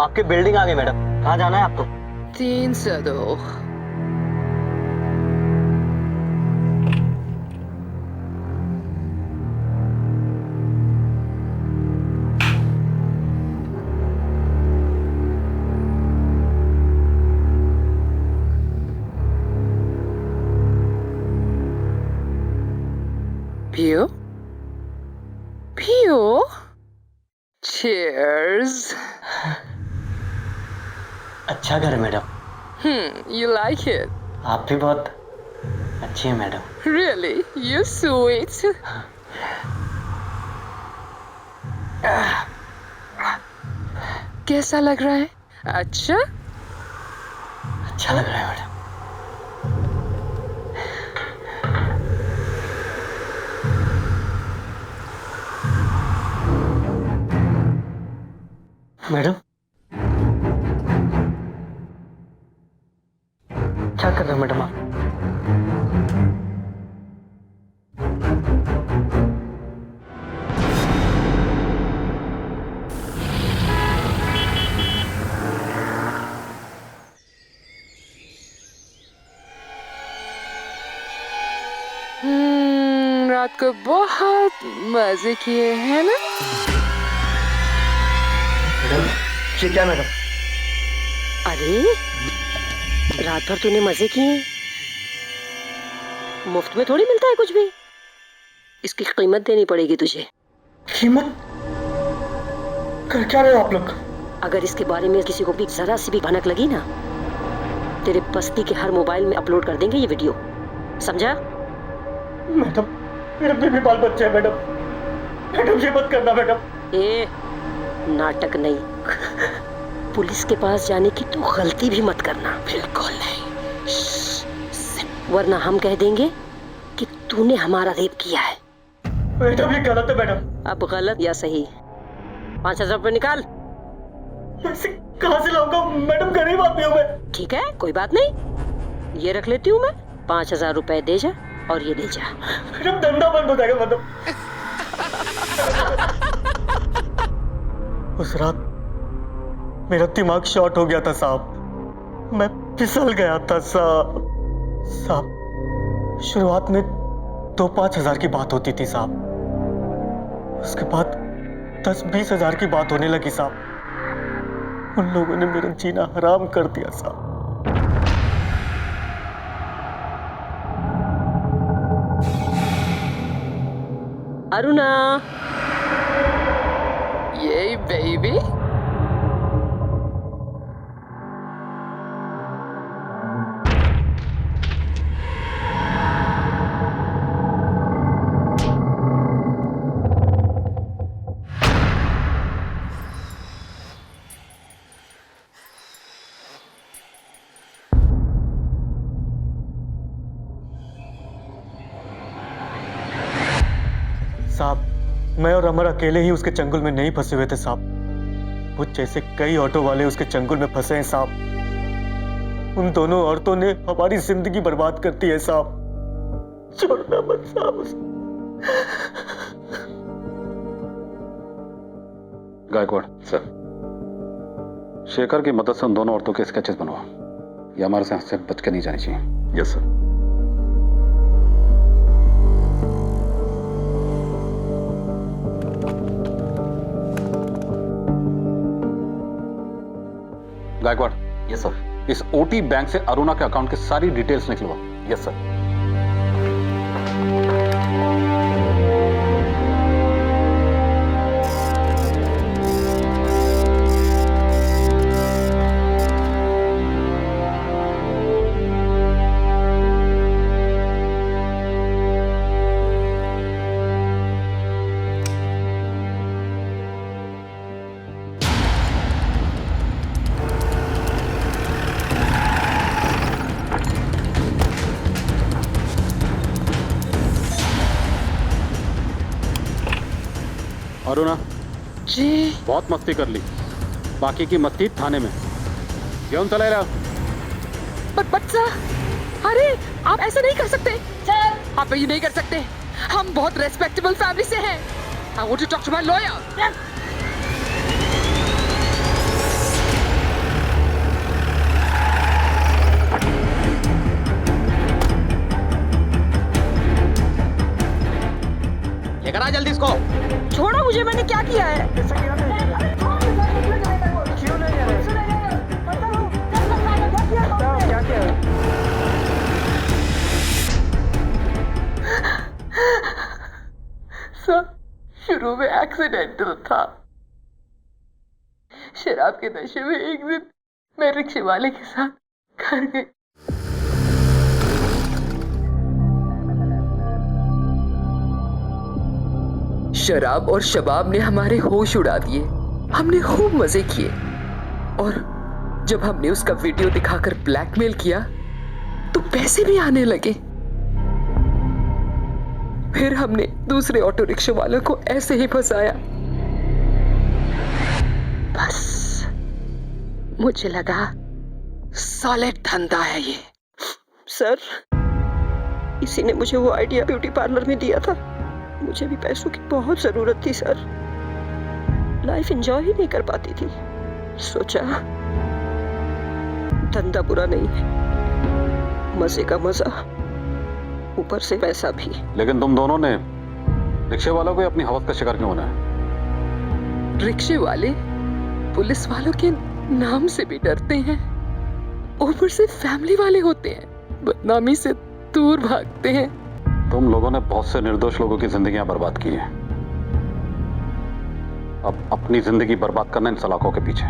आपकी बिल्डिंग आ गई मैडम। कहाँ जाना है आपको?
302। पियो पियो। Cheers.
अच्छा घर है मैडम।
You like it?
आप भी बहुत अच्छी हैं मैडम।
Really? You sweet. कैसा लग रहा है? अच्छा?
अच्छा लग रहा है मैडम। मैडम क्या कर रहे हो मैडम आप?
रात को बहुत मजे किए हैं ना?
मैडम, ये क्या मैडम?
अरे रात भर तूने मजे किए, मुफ्त में थोड़ी मिलता है कुछ भी। इसकी कीमत देनी पड़ेगी तुझे।
कीमत? कर क्या रहे हो आप लोग?
अगर इसके बारे में किसी को भी जरा सी भी भनक लगी ना, तेरे बस्ती के हर मोबाइल में अपलोड कर देंगे ये वीडियो, समझा?
मैडम, मेरे बेबी बाल बच्चे हैं मैडम। मैडम ये मत करना मैडम।
ए नाटक नहीं, पुलिस के पास जाने की तो गलती भी मत करना।
बिल्कुल नहीं,
वरना हम कह देंगे कि तूने हमारा रेप किया है।
मैडम ये गलत है मैडम।
अब गलत या सही, 5,000 रुपये निकाल।
पैसे कहाँ से लाऊंगा मैडम, गरीब आदमी हूँ मैं।
ठीक है कोई बात नहीं, ये रख लेती हूँ मैं। 5,000 रुपए दे जा और ये दे जा।
मैडम धंधा बंद हो जाएगा मैडम। उस रात मेरा दिमाग शॉर्ट हो गया था साहब, मैं फिसल गया था साहब। शुरुआत में 2-5 हजार की बात होती थी साहब, उसके बाद 10-20 हजार की बात होने लगी साहब। उन लोगों ने मेरा जीना हराम कर दिया साहब।
अरुणा,
ये बेबी
साहब, मैं और अमर अकेले ही उसके चंगुल में नहीं फंसे हुए थे साहब। मुझ जैसे कई ऑटो वाले उसके चंगुल में फंसे हैं साहब। उन दोनों औरतों ने हमारी जिंदगी बर्बाद कर दी है साहब। छोड़ना मत साहब उसे।
गायकवाड़
सर,
शेखर की मदद से उन दोनों औरतों के स्केचेस बनवाओ। ये हमारे से बच के नहीं जानी चाहिए।
Yes sir.
Gaikwad,
yes sir.
इस ओटी बैंक से अरुणा के अकाउंट की सारी डिटेल्स निकलवा।
Yes sir.
अरुणा
जी,
बहुत मस्ती कर ली, बाकी की मस्ती थाने में। क्यों चले रहा?
बट सर, अरे आप ऐसा नहीं कर सकते सर, आप ये नहीं कर सकते। हम बहुत रेस्पेक्टेबल फैमिली से हैं। I want to talk to my lawyer.
लेकर आ जल्दी इसको।
छोड़ो मुझे, मैंने क्या किया है?
सर, शुरू में एक्सीडेंटल था। शराब के नशे में एक दिन मैं रिक्शे वाले के साथ घर गई। शराब और शबाब ने हमारे होश उड़ा दिए। हमने खूब मजे किए और जब हमने उसका वीडियो दिखाकर ब्लैकमेल किया तो पैसे भी आने लगे। फिर हमने दूसरे ऑटो रिक्शा वालों को ऐसे ही फंसाया। बस मुझे लगा सॉलिड धंधा है ये।
सर, इसी ने मुझे वो आइडिया ब्यूटी पार्लर में दिया था। मुझे भी पैसों की बहुत जरूरत थी सर, लाइफ एंजॉय ही नहीं कर पाती थी। सोचा धंधा बुरा नहीं है, मजे का मजा ऊपर से पैसा भी।
लेकिन तुम दोनों ने रिक्शे वालों को अपनी हवस का शिकार क्यों बनाया?
रिक्शे वाले पुलिस वालों के नाम से भी डरते हैं, ऊपर से फैमिली वाले होते हैं, बदनामी से दूर भागते हैं।
तुम लोगों ने बहुत से निर्दोष लोगों की जिंदगियां बर्बाद की हैं। अब अपनी जिंदगी बर्बाद करना इन सलाखों के पीछे।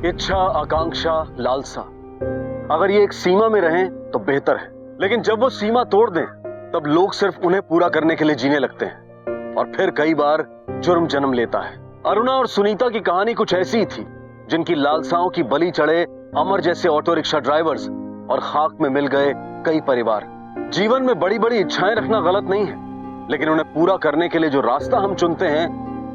इच्छा, आकांक्षा, लालसा अगर ये एक सीमा में रहें तो बेहतर है, लेकिन जब वो सीमा तोड़ दें तब लोग सिर्फ उन्हें पूरा करने के लिए जीने लगते हैं और फिर कई बार जुर्म जन्म लेता है। अरुणा और सुनीता की कहानी कुछ ऐसी ही थी, जिनकी लालसाओं की बलि चढ़े अमर जैसे ऑटो रिक्शा ड्राइवर्स और खाक में मिल गए कई परिवार। जीवन में बड़ी बड़ी इच्छाएं रखना गलत नहीं है, लेकिन उन्हें पूरा करने के लिए जो रास्ता हम चुनते हैं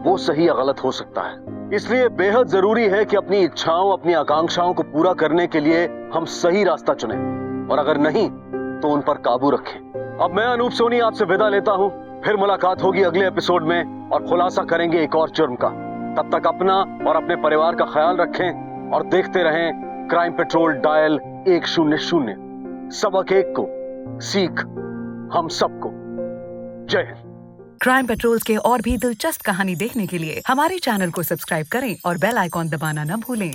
वो सही या गलत हो सकता है। इसलिए बेहद जरूरी है कि अपनी इच्छाओं, अपनी आकांक्षाओं को पूरा करने के लिए हम सही रास्ता चुनें, और अगर नहीं तो उन पर काबू रखें। अब मैं अनूप सोनी आपसे विदा लेता हूं, फिर मुलाकात होगी अगले एपिसोड में और खुलासा करेंगे एक और जुर्म का। तब तक अपना और अपने परिवार का ख्याल रखें और देखते रहें क्राइम पेट्रोल डायल 100। सबक एक को, सीख हम सबको। जय हिंद।
क्राइम पेट्रोल के और भी दिलचस्प कहानी देखने के लिए हमारे चैनल को सब्सक्राइब करें और बेल आइकॉन दबाना न भूलें।